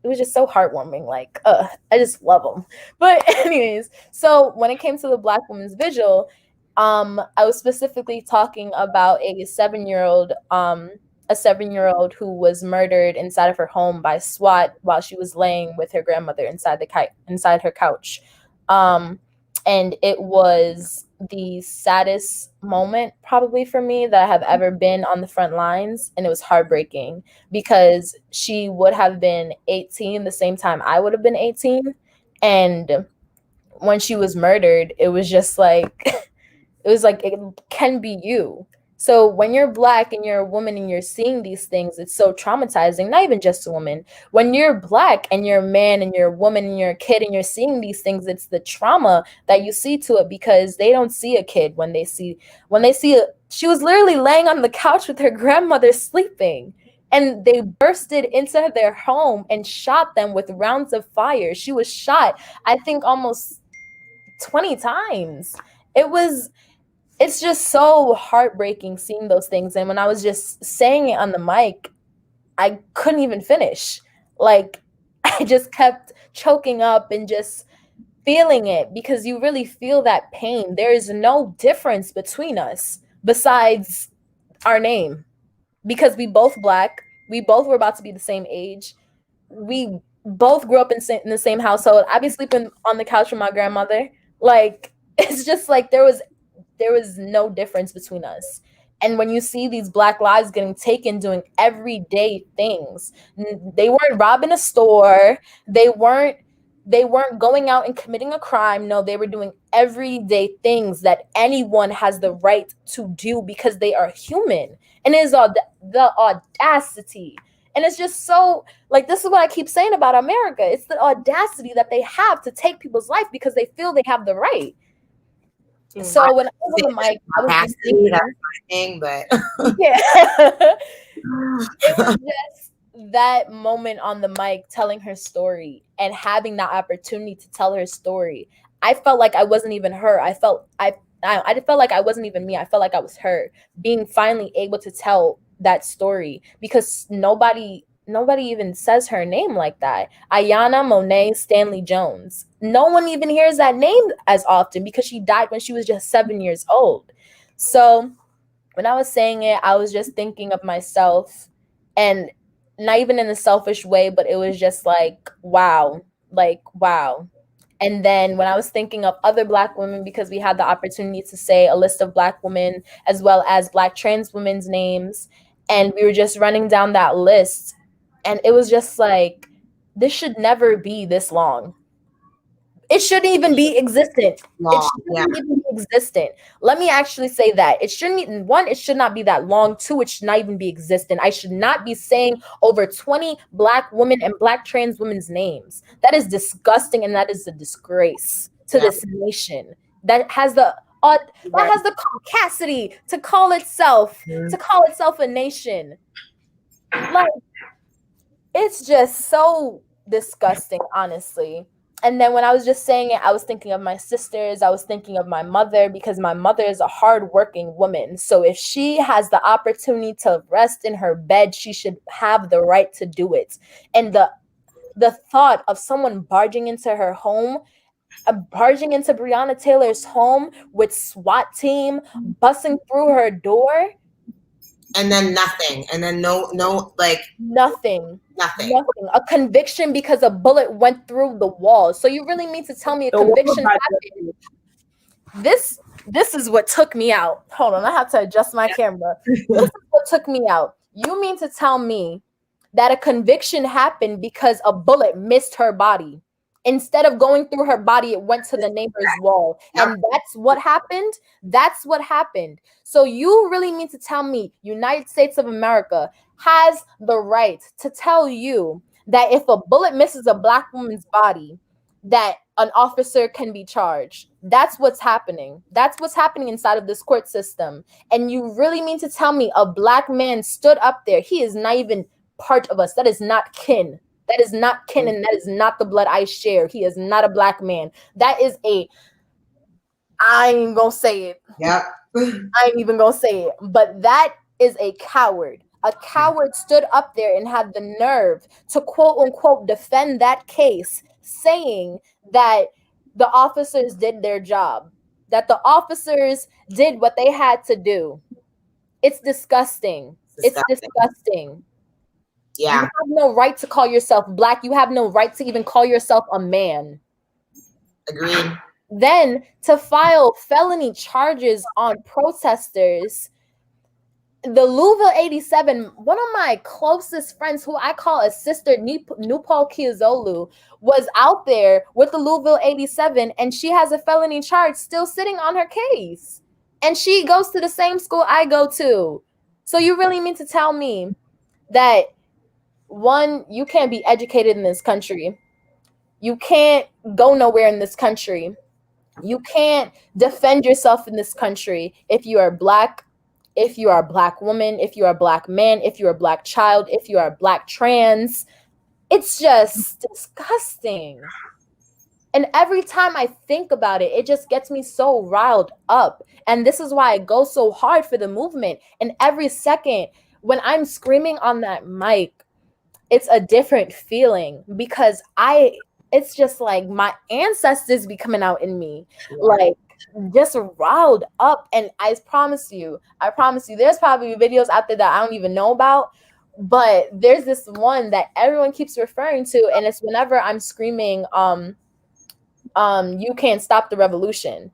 it was just so heartwarming. Like, I just love them. But anyways, so when it came to the Black Women's Vigil, I was specifically talking about a 7-year-old who was murdered inside of her home by SWAT while she was laying with her grandmother inside her couch. And it was the saddest moment probably for me that I have ever been on the front lines. And it was heartbreaking because she would have been 18 the same time I would have been 18. And when she was murdered, it was just like, it can be you. So when you're Black and you're a woman and you're seeing these things, it's so traumatizing. Not even just a woman. When you're Black and you're a man and you're a woman and you're a kid and you're seeing these things, it's the trauma that you see to it, because they don't see a kid when they see she was literally laying on the couch with her grandmother sleeping, and they bursted into their home and shot them with rounds of fire. She was shot, I think, almost 20 times. It's just so heartbreaking seeing those things. And when I was just saying it on the mic, I couldn't even finish. Like, I just kept choking up and just feeling it, because you really feel that pain. There is no difference between us besides our name, because we both Black. We both were about to be the same age. We both grew up in the same household. I'd be sleeping on the couch with my grandmother. Like, it's just like there was no difference between us. And when you see these Black lives getting taken doing everyday things, they weren't robbing a store, they weren't going out and committing a crime. No, they were doing everyday things that anyone has the right to do because they are human. And it is the audacity. And it's just so, like, this is what I keep saying about America. It's the audacity that they have to take people's life because they feel they have the right. So when I was on the mic, I was just thinking, but yeah, it was just that moment on the mic telling her story and having that opportunity to tell her story. I felt like I wasn't even her. I felt like I wasn't even me. I felt like I was her, being finally able to tell that story because nobody even says her name like that. Ayanna Monet Stanley Jones. No one even hears that name as often because she died when she was just 7 years old. So when I was saying it, I was just thinking of myself, and not even in a selfish way, but it was just like, wow. And then when I was thinking of other Black women, because we had the opportunity to say a list of Black women as well as Black trans women's names, and we were just running down that list, and it was just like, this should never be this long. It shouldn't even be existent. It shouldn't even be existent. Let me actually say that. It should not be that long. Two, it should not even be existent. I should not be saying over 20 Black women and Black trans women's names. That is disgusting, and that is a disgrace to this nation that has the capacity to call itself a nation. Like, it's just so disgusting, honestly. And then when I was just saying it, I was thinking of my sisters. I was thinking of my mother, because my mother is a hardworking woman. So if she has the opportunity to rest in her bed, she should have the right to do it. And the thought of someone barging into her home, barging into Breonna Taylor's home with SWAT team, busting through her door. And then nothing. And then nothing. A conviction because a bullet went through the wall. So you really mean to tell me a conviction happened? This is what took me out. Hold on, I have to adjust my camera. This is what took me out. You mean to tell me that a conviction happened because a bullet missed her body? Instead of going through her body, it went to the neighbor's wall. And that's what happened? That's what happened. So you really mean to tell me United States of America has the right to tell you that if a bullet misses a Black woman's body, that an officer can be charged? That's what's happening. That's what's happening inside of this court system. And you really mean to tell me a Black man stood up there? He is not even part of us. That is not kin. That is not kin, and that is not the blood I share. He is not a Black man. That is I ain't even gonna say it. Yep. I ain't even gonna say it. But that is a coward. A coward stood up there and had the nerve to quote unquote defend that case, saying that the officers did their job, that the officers did what they had to do. It's disgusting. It's disgusting. Yeah. You have no right to call yourself Black. You have no right to even call yourself a man. Agreed. Then to file felony charges on protesters. The Louisville 87, one of my closest friends, who I call a sister, Nupal Kiazolu, was out there with the Louisville 87, and she has a felony charge still sitting on her case. And she goes to the same school I go to. So you really mean to tell me that, one, you can't be educated in this country. You can't go nowhere in this country. You can't defend yourself in this country if you are Black, if you are a Black woman, if you are a Black man, if you're a Black child, if you are a Black trans. It's just disgusting. And every time I think about it, it just gets me so riled up. And this is why I go so hard for the movement. And every second when I'm screaming on that mic, it's a different feeling, because it's just like my ancestors be coming out in me, like just riled up. And I promise you, there's probably videos out there that I don't even know about, but there's this one that everyone keeps referring to, and it's whenever I'm screaming, you can't stop the revolution.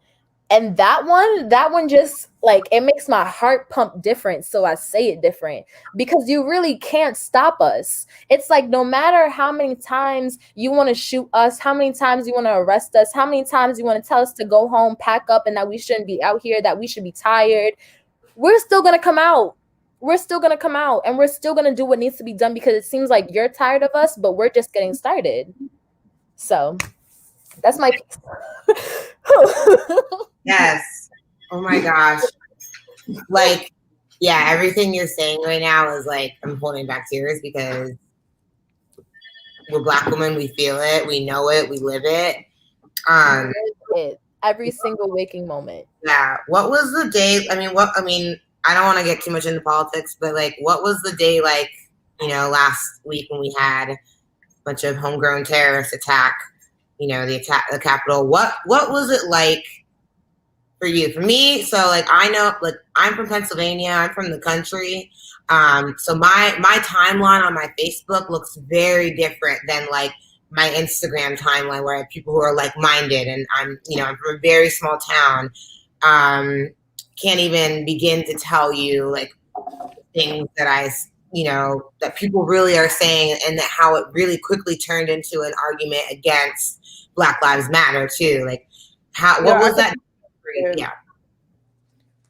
And that one just like, it makes my heart pump different. So I say it different, because you really can't stop us. It's like, no matter how many times you want to shoot us, how many times you want to arrest us, how many times you want to tell us to go home, pack up, and that we shouldn't be out here, that we should be tired, we're still going to come out. We're still going to come out, and we're still going to do what needs to be done, because it seems like you're tired of us, but we're just getting started. So that's my piece. Yes. Oh my gosh. Like, yeah, everything you're saying right now is like, I'm holding back tears, because we're Black women. We feel it. We know it. We live it. Every single waking moment. Yeah. What was the day? I mean, I don't want to get too much into politics, but like, what was the day like, last week when we had a bunch of homegrown terrorists attack, the Capitol? What was it like for you? For me, so like, I know, like, I'm from Pennsylvania. I'm from the country. So my timeline on my Facebook looks very different than like my Instagram timeline, where I have people who are like-minded, and I'm from a very small town. Can't even begin to tell you like things that that people really are saying, and that how it really quickly turned into an argument against Black Lives Matter too. Like, what was that? Yeah.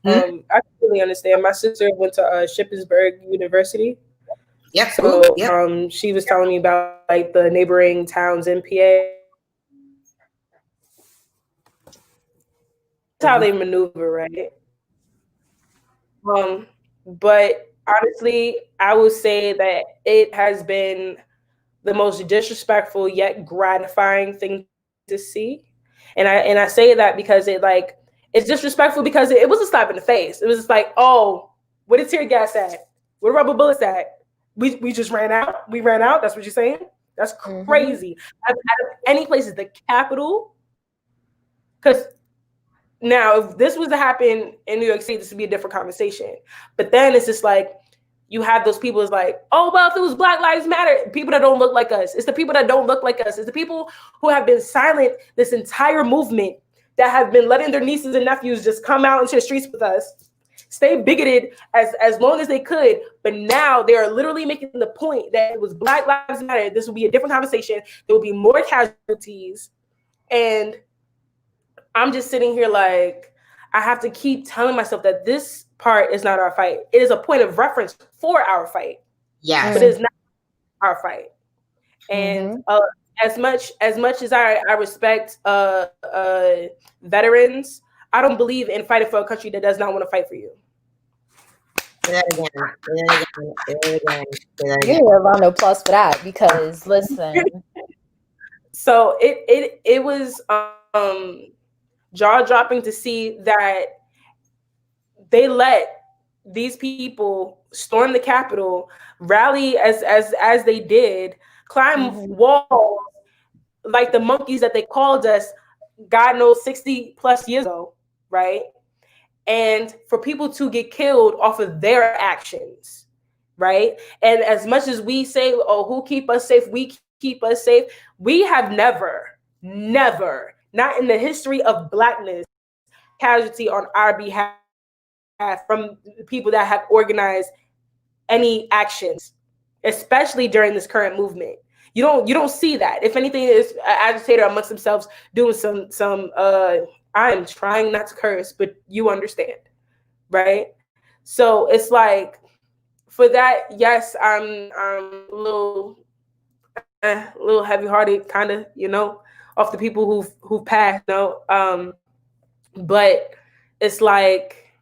I completely understand. My sister went to Shippensburg University. Yep. So she was telling me about like the neighboring towns in PA. That's how they maneuver, right? But honestly, I would say that it has been the most disrespectful yet gratifying thing to see. And I say that because it's disrespectful, because it was a slap in the face. It was just like, oh, where the tear gas at? Where the rubber bullets at? We just ran out. We ran out. That's what you're saying? That's crazy. Out of any places, the Capitol. Because now, if this was to happen in New York City, this would be a different conversation. But then it's just like, you have those people is like, oh, well, if it was Black Lives Matter, people that don't look like us. It's the people that don't look like us. It's the people who have been silent this entire movement, that have been letting their nieces and nephews just come out into the streets with us, stay bigoted as long as they could. But now they are literally making the point that it was Black Lives Matter. This will be a different conversation. There will be more casualties. And I'm just sitting here like, I have to keep telling myself that this part is not our fight. It is a point of reference for our fight. Yes. But it's not our fight. And as much as I respect veterans, I don't believe in fighting for a country that does not want to fight for you. Say that again. You need a round of applause for that, because listen. So it was jaw-dropping to see that they let these people storm the Capitol, rally as they did, climb walls like the monkeys that they called us, God knows, 60 plus years ago, right? And for people to get killed off of their actions, right? And as much as we say, oh, who keep us safe? We keep us safe. We have never, not in the history of Blackness, casualty on our behalf from people that have organized any actions, especially during this current movement. You don't see that. If anything, is an agitator amongst themselves doing some I'm trying not to curse, but you understand, right? So it's like, for that, yes, I'm a little heavy-hearted, kind of, off the people who've passed, but it's like,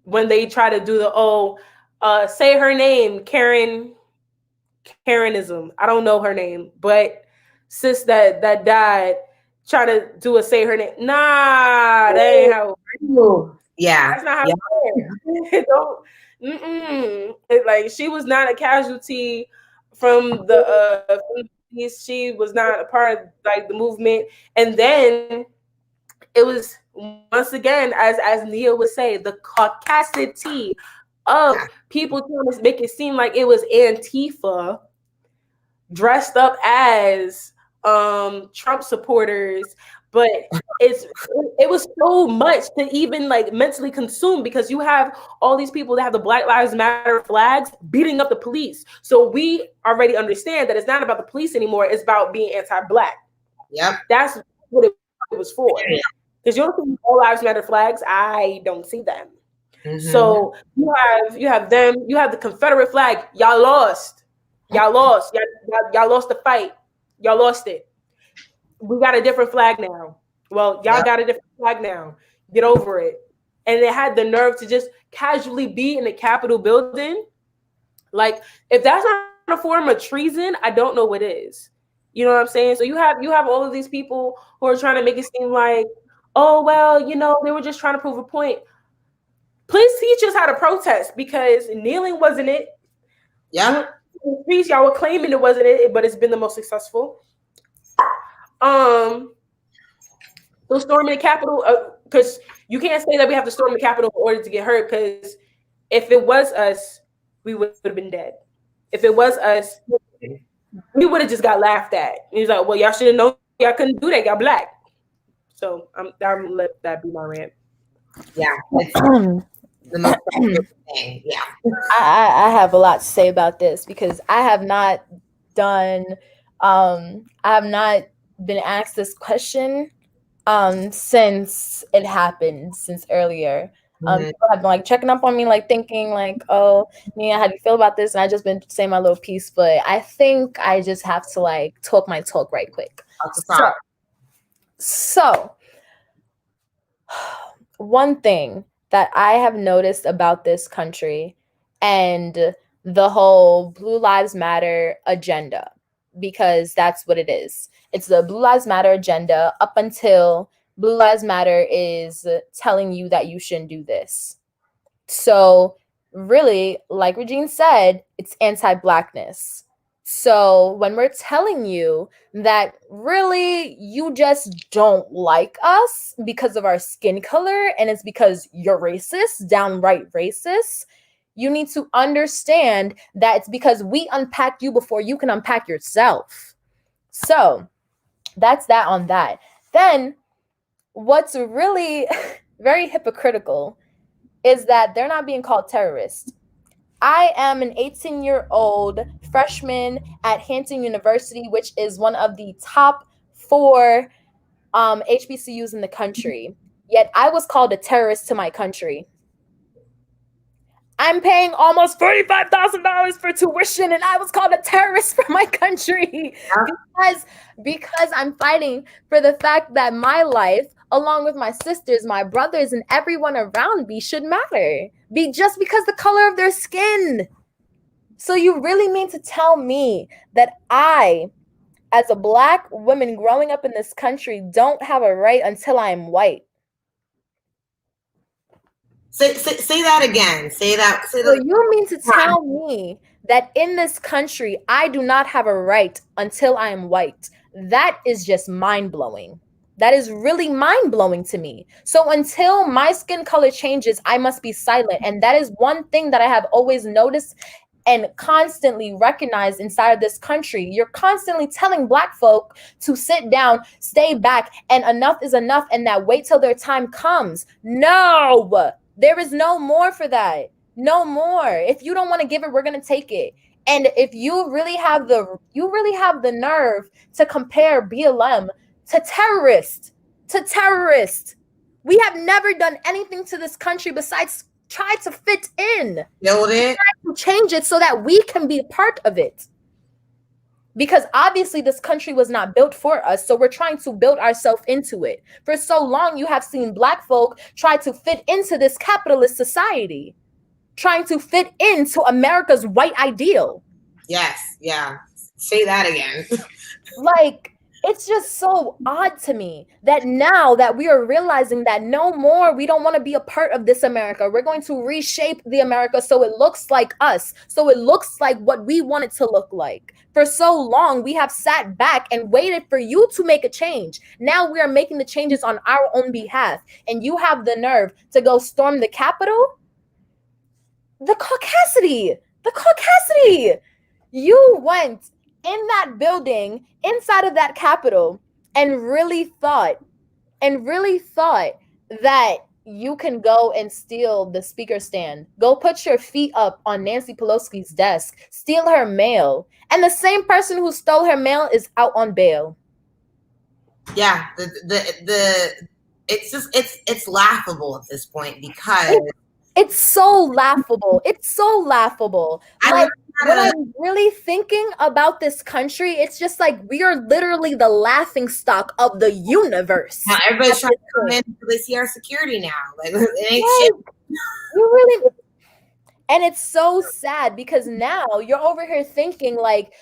when they try to do the say her name, Karenism. I don't know her name, but sis that died, try to do a say her name. Nah, that ain't how it works. Yeah. That's not how it works. Don't. Like, she was not a casualty from the she was not a part of like the movement. And then it was, once again, as Nia would say, the caucasity of people trying to make it seem like it was Antifa dressed up as Trump supporters, but it was so much to even like mentally consume, because you have all these people that have the Black Lives Matter flags beating up the police. So we already understand that it's not about the police anymore, it's about being anti-Black. Yep. That's what it was for. Because you don't see all Lives Matter flags, I don't see them. Mm-hmm. So you have them, you have the Confederate flag. Y'all lost. Y'all lost the fight. Y'all lost it. We got a different flag now. Well, y'all got a different flag now. Get over it. And they had the nerve to just casually be in the Capitol building. Like, if that's not a form of treason, I don't know what is. You know what I'm saying? So you have all of these people who are trying to make it seem like, oh, well, you know, they were just trying to prove a point. Please teach us how to protest, because kneeling wasn't it. Yeah. Y'all were claiming it wasn't it, but it's been the most successful. So storming the Capitol, because you can't say that we have to storm the Capitol in order to get hurt, because if it was us, we would have been dead. If it was us, we would have just got laughed at. And he's like, well, y'all should have known y'all couldn't do that. Y'all Black. So I'm let that be my rant. Yeah. The most thing. Yeah. I have a lot to say about this, because I have not been asked this question since it happened, since earlier. People have been like checking up on me, like thinking like, oh, Nia, how do you feel about this? And I just been saying my little piece, but I think I just have to like talk my talk right quick. So one thing that I have noticed about this country and the whole Blue Lives Matter agenda, because that's what it is. It's the Blue Lives Matter agenda up until Blue Lives Matter is telling you that you shouldn't do this. So really, like Regine said, it's anti-Blackness. So when we're telling you that really you just don't like us because of our skin color and it's because you're racist, downright racist, you need to understand that it's because we unpacked you before you can unpack yourself. So that's that on that. Then what's really very hypocritical is that they're not being called terrorists. I am an 18-year-old freshman at Hampton University, which is one of the top 4 HBCUs in the country. Yet I was called a terrorist to my country. I'm paying almost $45,000 for tuition, and I was called a terrorist for my country because I'm fighting for the fact that my life, along with my sisters, my brothers, and everyone around me should matter. Just because the color of their skin. So you really mean to tell me that I, as a Black woman growing up in this country, don't have a right until I am white? Say that again. Say that. So you mean to tell me that in this country, I do not have a right until I am white? That is just mind-blowing. That is really mind-blowing to me. So until my skin color changes, I must be silent. And that is one thing that I have always noticed and constantly recognized inside of this country. You're constantly telling Black folk to sit down, stay back, and enough is enough, and that wait till their time comes. No, there is no more for that. No more. If you don't want to give it, we're going to take it. And if you really have the nerve to compare BLM to terrorist. We have never done anything to this country besides try to fit in. Build it. Try to change it so that we can be a part of it. Because obviously this country was not built for us, so we're trying to build ourselves into it. For so long, you have seen Black folk try to fit into this capitalist society, trying to fit into America's white ideal. Yes, yeah. Say that again. Like, it's just so odd to me that now that we are realizing that no more, we don't want to be a part of this America. We're going to reshape the America so it looks like us, so it looks like what we want it to look like. For so long, we have sat back and waited for you to make a change. Now we are making the changes on our own behalf, and you have the nerve to go storm the Capitol? The caucasity! You went in that building, inside of that Capitol, and really thought that you can go and steal the speaker stand, go put your feet up on Nancy Pelosi's desk, steal her mail, and the same person who stole her mail is out on bail. Yeah, it's laughable at this point because it's so laughable. It's so laughable. Like, when I'm really thinking about this country, it's just like we are literally the laughing stock of the universe. Now everybody's trying to come in until they see our security now. Like, it ain't shit. You really, and it's so sad because now you're over here thinking like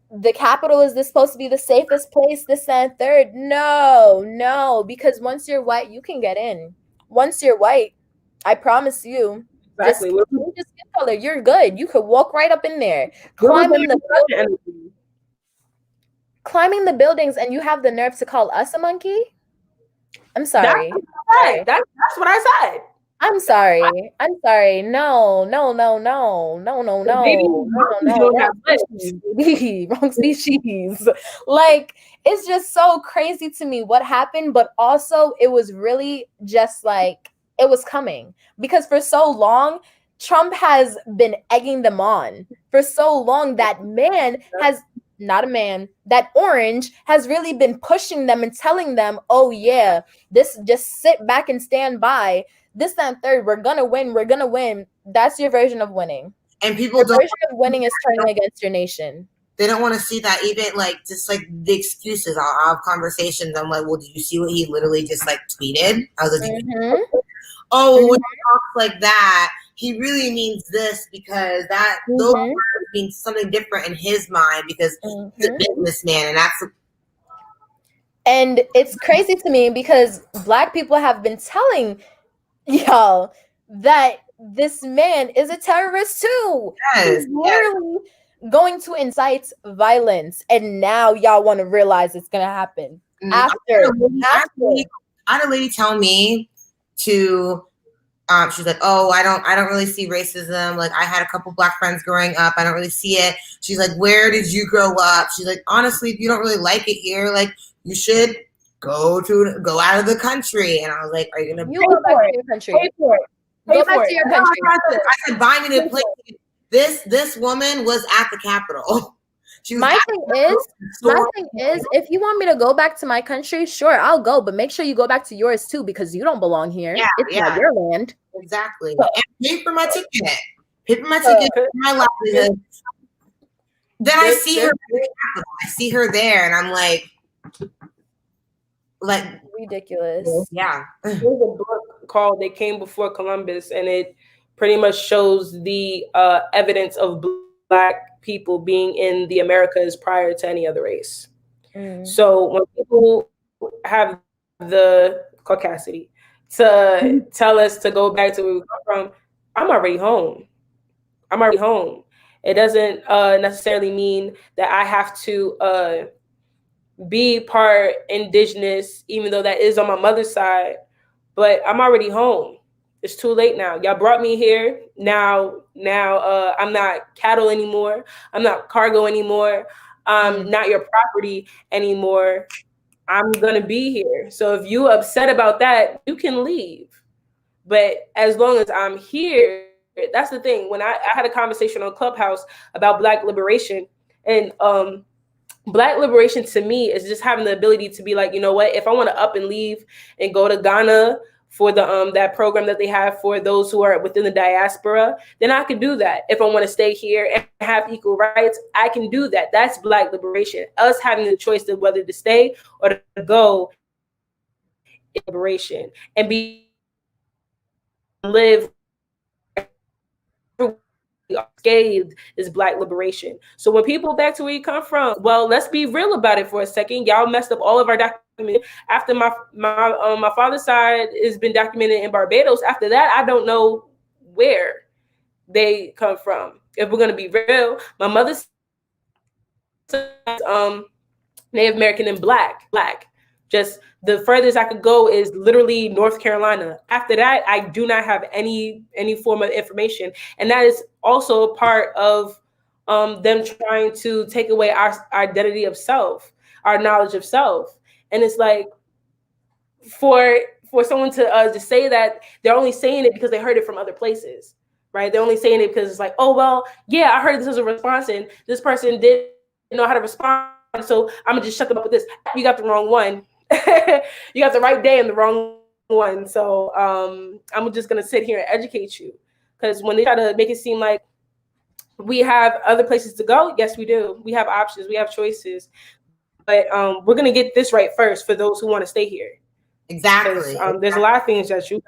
the Capitol is this supposed to be the safest place, this and third. No, because once you're white, you can get in. Once you're white, I promise you. Exactly. Just skin color, you're good. You could walk right up in there, climbing the buildings, and you have the nerve to call us a monkey? I'm sorry. That's what I said. I'm sorry. No. Wrong species. Like, it's just so crazy to me what happened, but also it was really just like it was coming because for so long Trump has been egging them on. For so long that that orange has really been pushing them and telling them, oh yeah, this, just sit back and stand by. This and third, we're gonna win. That's your version of winning. And people Your version of winning is turning against your nation. They don't want to see that, even like just like the excuses. I'll have conversations. I'm like, well, did you see what he literally just like tweeted? I was like, when he talks like that, he really means this because that those words mean something different in his mind because he's a businessman, and that's. And it's crazy to me because Black people have been telling y'all that this man is a terrorist too. Yes, he's literally going to incite violence, and now y'all want to realize it's gonna happen after. I had a lady tell me to. She's like, oh, I don't really see racism. Like, I had a couple Black friends growing up. I don't really see it. She's like, where did you grow up? She's like, honestly, if you don't really like it here, like, you should go out of the country. And I was like, are you gonna go back to your country? Pay for it. Go back to your country. I said, buy me the plane. This woman was at the Capitol. My thing is, if you want me to go back to my country, sure, I'll go, but make sure you go back to yours too, because you don't belong here. Yeah, it's not your land. Exactly. And pay for my ticket. Pay for my ticket. My livelihood. Then I see her. I see her there, and I'm like ridiculous. Yeah. There's a book called "They Came Before Columbus," and it pretty much shows the evidence of Black people being in the Americas prior to any other race. So when people have the caucasity to tell us to go back to where we come from, I'm already home. It doesn't necessarily mean that I have to be part indigenous, even though that is on my mother's side, but I'm already home. It's too late now. Y'all brought me here. Now, I'm not cattle anymore. I'm not cargo anymore. I'm not your property anymore. I'm gonna be here. So if you upset about that, you can leave. But as long as I'm here, that's the thing. When I had a conversation on Clubhouse about Black liberation, and Black liberation to me is just having the ability to be like, you know what? If I want to up and leave and go to Ghana for the that program that they have for those who are within the diaspora, then I can do that. If I want to stay here and have equal rights, I can do that. That's Black liberation. Us having the choice of whether to stay or to go in liberation and live unscathed is Black liberation. So when people back to where you come from, well, let's be real about it for a second. Y'all messed up all of our documents. After my father's side has been documented in Barbados. After that, I don't know where they come from. If we're gonna be real, my mother's Native American and Black. Just the furthest I could go is literally North Carolina. After that, I do not have any form of information, and that is also a part of them trying to take away our identity of self, our knowledge of self. And it's like, for someone to say that, they're only saying it because they heard it from other places, right? They're only saying it because it's like, oh, well, yeah, I heard this as a response and this person didn't know how to respond, so I'm gonna just shut them up with this. You got the wrong one. You got the right day and the wrong one. So I'm just gonna sit here and educate you, because when they try to make it seem like we have other places to go, yes, we do. We have options, we have choices, but we're gonna get this right first for those who want to stay here. Exactly. There's a lot of things that you,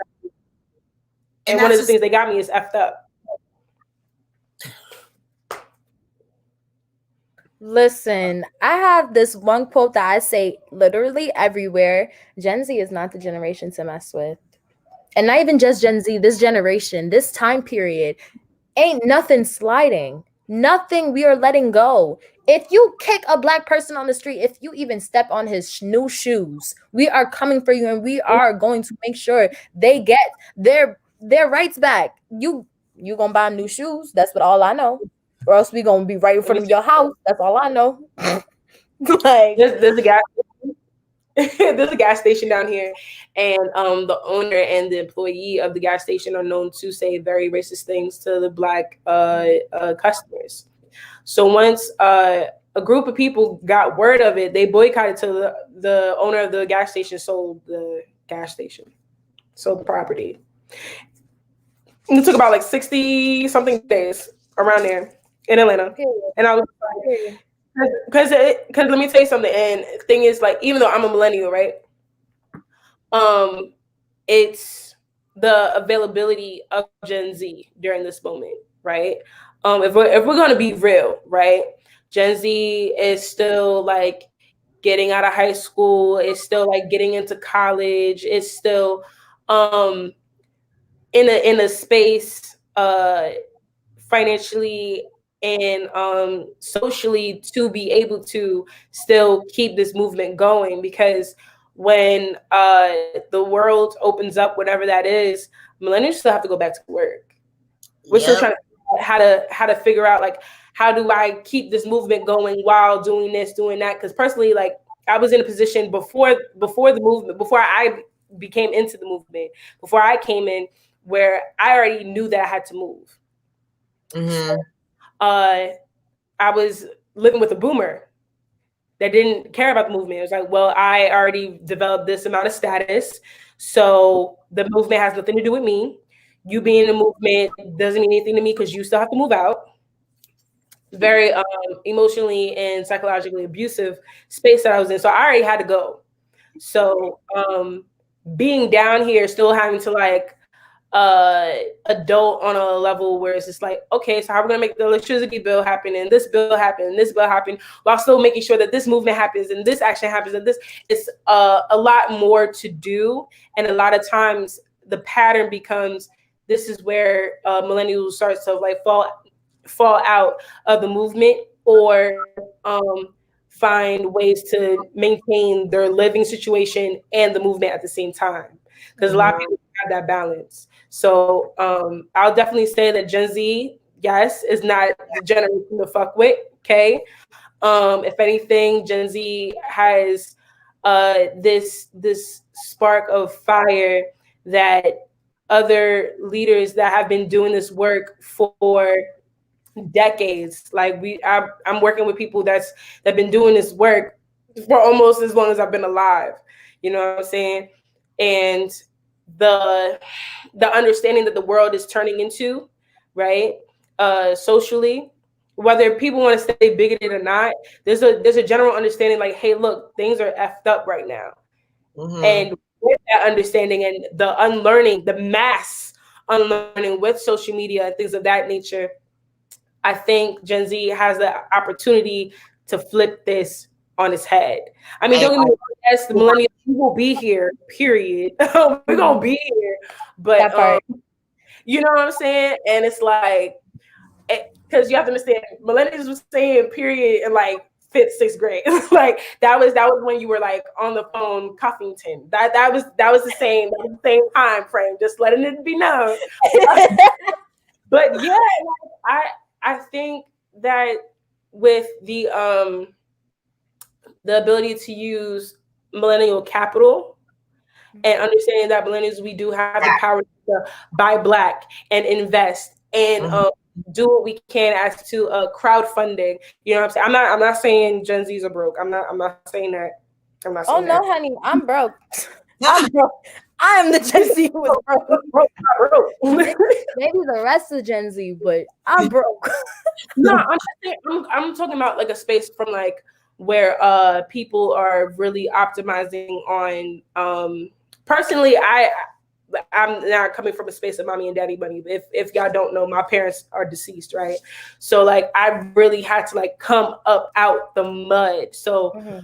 and one of the things they got me is effed up. Listen, I have this one quote that I say literally everywhere. Gen Z is not the generation to mess with. And not even just Gen Z, this generation, this time period, ain't nothing sliding. Nothing we are letting go. If you kick a Black person on the street, if you even step on his new shoes, we are coming for you, and we are going to make sure they get their rights back. You gonna buy them new shoes? That's what all I know. Or else we gonna be right in front of your house. That's all I know. Like, there's a gas there's a gas station down here, and the owner and the employee of the gas station are known to say very racist things to the Black customers. So once a group of people got word of it, they boycotted till the owner of the gas station sold the gas station, sold the property. It took about like 60 something days around there in Atlanta. And I was like, because let me tell you something. And the thing is, like, even though I'm a millennial, right? It's the availability of Gen Z during this moment, right? If we're gonna be real, right? Gen Z is still like getting out of high school. It's still like getting into college. It's still in a space financially and socially to be able to still keep this movement going, because when the world opens up, whatever that is, millennials still have to go back to work. We're still trying to figure out how to figure out, like, how do I keep this movement going while doing this, doing that? Because personally, like, I was in a position before the movement, before I became into the movement, before I came in, where I already knew that I had to move. Mm-hmm. I was living with a boomer that didn't care about the movement. It was like, well, I already developed this amount of status, so the movement has nothing to do with me. You being in the movement doesn't mean anything to me because you still have to move out. Very emotionally and psychologically abusive space that I was in. So I already had to go. So being down here, still having to like adult on a level where it's just like, okay, so how are we gonna make the electricity bill happen, and this bill happen, and this bill happen, while still making sure that this movement happens and this action happens, and this, it's a lot more to do. And a lot of times the pattern becomes, this is where millennials start to like fall out of the movement, or find ways to maintain their living situation and the movement at the same time, because a lot of people have that balance. So I'll definitely say that Gen Z, yes, is not the generation to fuck with. Okay, if anything, Gen Z has this spark of fire that other leaders that have been doing this work for decades, like I'm working with people that've been doing this work for almost as long as I've been alive. You know what I'm saying? And the understanding that the world is turning into, right? Socially, whether people want to stay bigoted or not, there's a general understanding like, hey, look, things are effed up right now. And with that understanding and the unlearning, the mass unlearning with social media and things of that nature, I think Gen Z has the opportunity to flip this on its head. I mean, don't get me wrong, yes, the millennials, we will be here, period. We're going to be here. But, you know what I'm saying? And it's like, because you have to understand, millennials was saying period in like 5th, 6th grade. Like that was when you were like on the phone Cuffington. That was the same time frame, just letting it be known. But yeah, I think that with the ability to use millennial capital and understanding that millennials, we do have the power to buy Black and invest and do what we can as to crowdfunding. You know what I'm saying? I'm not saying Gen Zs are broke. I'm not saying that. I'm not saying that. No, honey, I'm broke. I'm broke. I am the Gen Z who is broke. Maybe the rest of Gen Z, but I'm broke. No, I'm talking about like a space from like where people are really optimizing on personally I'm not coming from a space of mommy and daddy money. If y'all don't know, my parents are deceased, right? So like I really had to like come up out the mud. So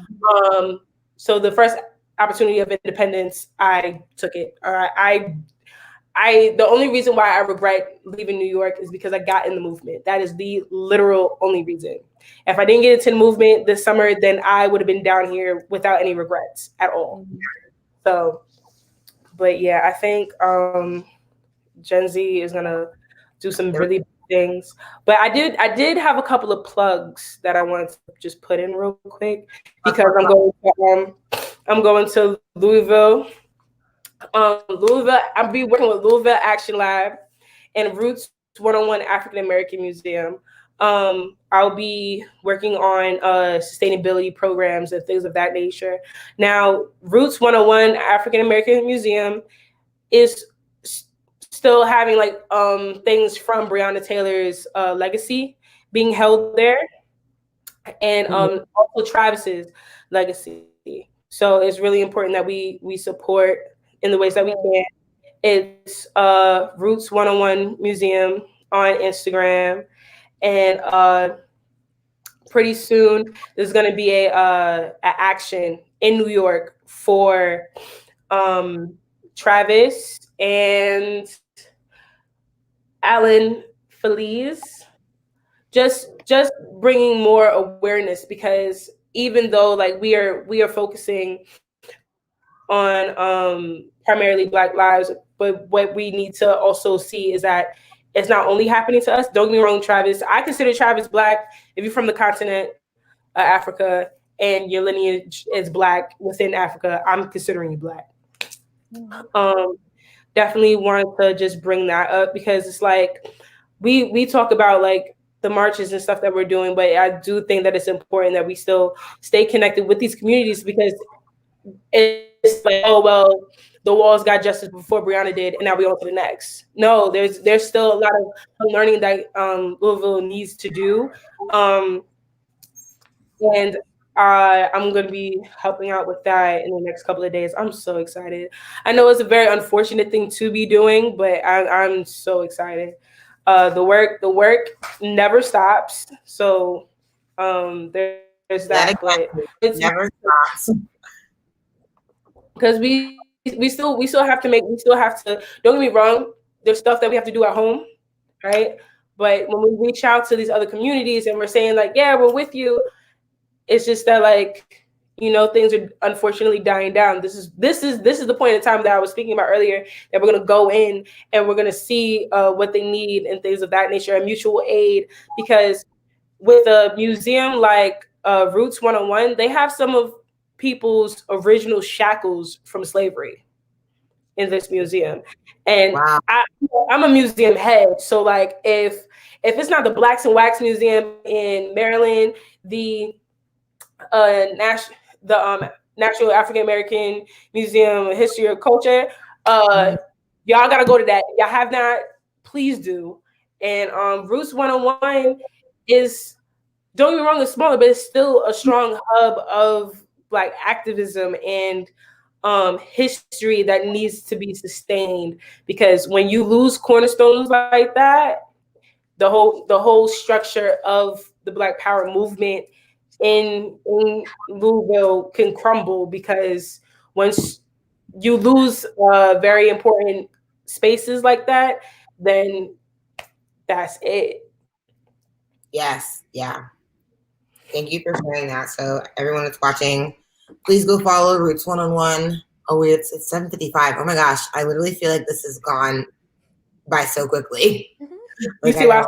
so the first opportunity of independence, I took it. The only reason why I regret leaving New York is because I got in the movement. That is the literal only reason. If I didn't get into the movement this summer, then I would have been down here without any regrets at all. So, but yeah, I think Gen Z is gonna do some really big things. But I did have a couple of plugs that I wanted to just put in real quick because I'm going to Louisville. Louisville, I'll be working with Louisville Action Lab and Roots 101 African American Museum. I'll be working on sustainability programs and things of that nature. Now, Roots 101 African American Museum is still having like things from Breonna Taylor's legacy being held there, and also Travis's legacy. So it's really important that we support in the ways that we can. It's Roots 101 Museum on Instagram, and pretty soon there's going to be a action in New York for Travis and Alan Feliz, just bringing more awareness, because even though like we are focusing on primarily Black lives, but what we need to also see is that it's not only happening to us. Don't get me wrong, Travis. I consider Travis Black. If you're from the continent of Africa and your lineage is Black within Africa, I'm considering you Black. Definitely wanted to just bring that up because it's like we talk about like the marches and stuff that we're doing, but I do think that it's important that we still stay connected with these communities, because it's like, oh well, the walls got justice before Breonna did, and now we on to the next. No, there's still a lot of learning that Louisville needs to do, and I'm going to be helping out with that in the next couple of days. I'm so excited. I know it's a very unfortunate thing to be doing, but I'm so excited. The work never stops. So there's that, but it never stops. Because we still have to don't get me wrong, there's stuff that we have to do at home, right? But when we reach out to these other communities and we're saying like, yeah, we're with you, it's just that like, you know, things are unfortunately dying down. This is the point in time that I was speaking about earlier, that we're gonna go in and we're gonna see what they need and things of that nature, and mutual aid, because with a museum like Roots 101, they have some of people's original shackles from slavery in this museum. And wow. I'm a museum head, so like if it's not the Blacks and Wax Museum in Maryland, the National African American Museum of History or Culture, y'all gotta go to that. Y'all have not, please do. And Roots 101 is, don't get me wrong, it's smaller, but it's still a strong hub of Black activism and history that needs to be sustained, because when you lose cornerstones like that, the whole structure of the Black Power movement in Louisville can crumble, because once you lose very important spaces like that, then that's it. Yes, yeah. Thank you for sharing that. So everyone that's watching, please go follow Roots 101. Oh wait, it's 7:55. Oh my gosh, I literally feel like this has gone by so quickly. You see why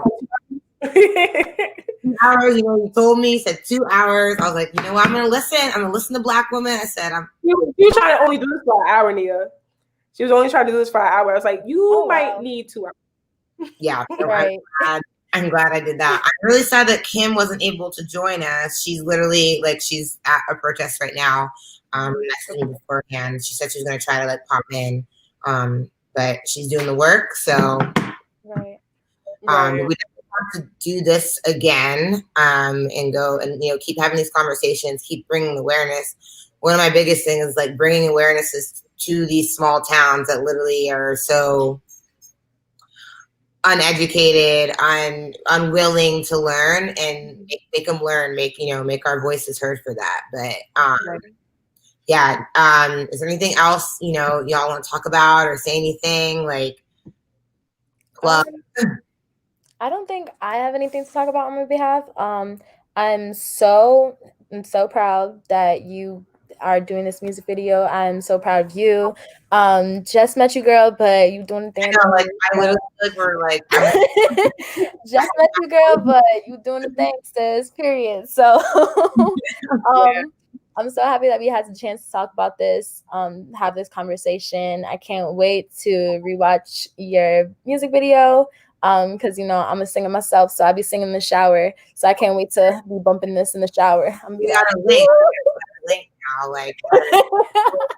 hours, you told me, you said 2 hours. I was like, you know what, I'm gonna listen to Black women. I said, You trying to only do this for an hour, Nia. She was only trying to do this for an hour. I was like, you might need 2 hours. Yeah, so right. I'm glad I did that. I'm really sad that Kim wasn't able to join us. She's literally she's at a protest right now. Next to me beforehand. She said she was gonna try to pop in. But she's doing the work, so right. we definitely have to do this again, and go and keep having these conversations, keep bringing awareness. One of my biggest things is bringing awarenesses to these small towns that literally are so uneducated, unwilling to learn, and make them learn, make our voices heard for that. But yeah, is there anything else y'all want to talk about or say anything club? I don't think I have anything to talk about on my behalf. I'm so proud that you are doing this music video. I'm so proud of you. Just met you, girl, but you doing the thing. I literally we're just met you, girl, but you doing the thing, sis. Period. So, I'm so happy that we had the chance to talk about this, have this conversation. I can't wait to rewatch your music video. Because I'm a singer myself, so I'll be singing in the shower. So I can't wait to be bumping this in the shower. We got a link now,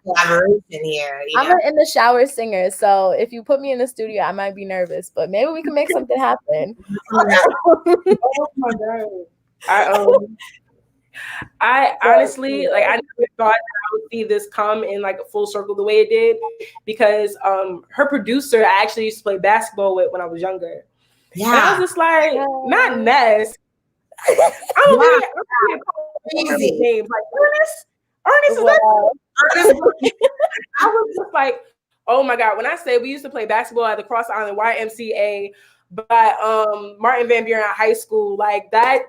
collaboration here. I'm an in the shower singer, so if you put me in the studio, I might be nervous, but maybe we can make something happen. Oh my god! I honestly I never thought that I would see this come in a full circle the way it did, because her producer I actually used to play basketball with when I was younger. Yeah, and I was just not Ness. I'm crazy names Ernest is that? Ernest. I was just oh my god! When I say we used to play basketball at the Cross Island YMCA by Martin Van Buren High School, that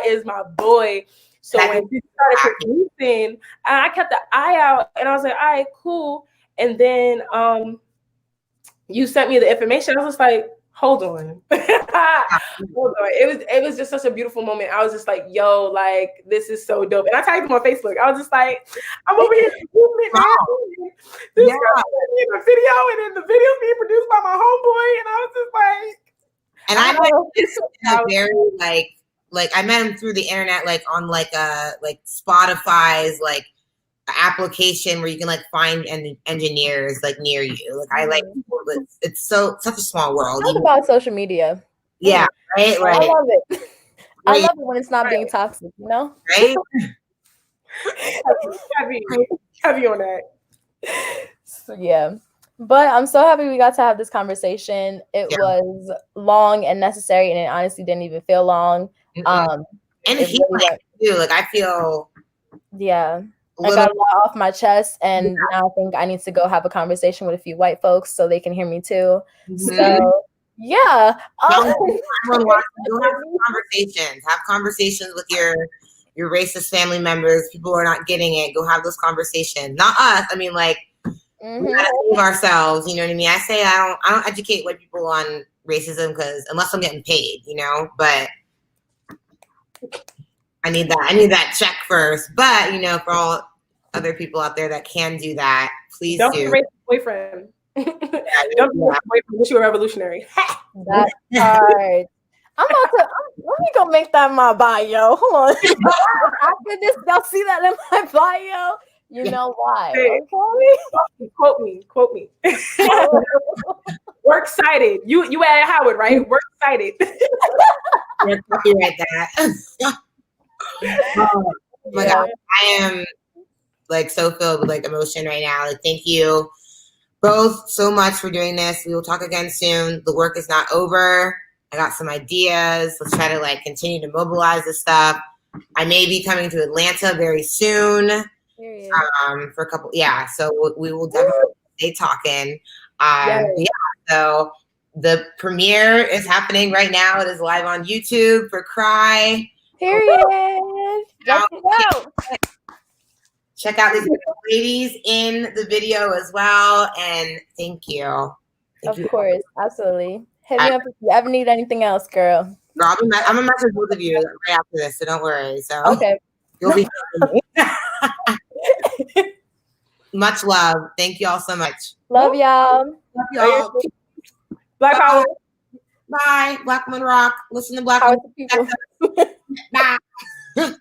is my boy. So when she started producing, I kept the eye out and I was like, all right, cool. And then you sent me the information. I was just like, hold on. Hold on. It was just such a beautiful moment. I was just like, yo, this is so dope. And I tagged him on Facebook. I was just like, I'm over here this girl in the video, and then the video being produced by my homeboy, and I was just like, and I know this is very I met him through the internet, on Spotify's application where you can find engineers near you. It's such a small world. Talk about social media. Yeah, right. I love it. I love it when it's not being toxic, Right? heavy on that. So yeah. But I'm so happy we got to have this conversation. It was long and necessary, and it honestly didn't even feel long. And he too. I feel I got a lot off my chest, and now I think I need to go have a conversation with a few white folks so they can hear me too. So yeah. Have conversations. Have conversations with your racist family members, people who are not getting it. Go have those conversations. Not us. I mean, we gotta save ourselves. You know what I mean? I say I don't educate white people on racism unless I'm getting paid, but I need that check first. But for all other people out there that can do that, please don't do. Racist boyfriend. Don't be racist boyfriend. Wish you were revolutionary. That's hard. Let me go make that my bio. Hold on. After this, y'all see that in my bio. You know why? Okay? Quote me. Work cited. You at Howard, right? Work cited. You're copyright that. Oh my god, I am so filled with emotion right now. Thank you both so much for doing this. We will talk again soon. The work is not over. I got some ideas. Let's try to continue to mobilize this stuff. I may be coming to Atlanta very soon. For a couple, so we will definitely stay talking. So the premiere is happening right now. It is live on YouTube for Cry. Period. Check out these ladies in the video as well, and thank you. Of course, absolutely. Hit me up if you ever need anything else, girl. Girl, I'm gonna message both of you right after this, so don't worry. So Okay. you'll be much love. Thank y'all so much. Love y'all. Love y'all. Black Power. Bye. Black Woman Rock. Listen to Black Power Woman. to people. Bye.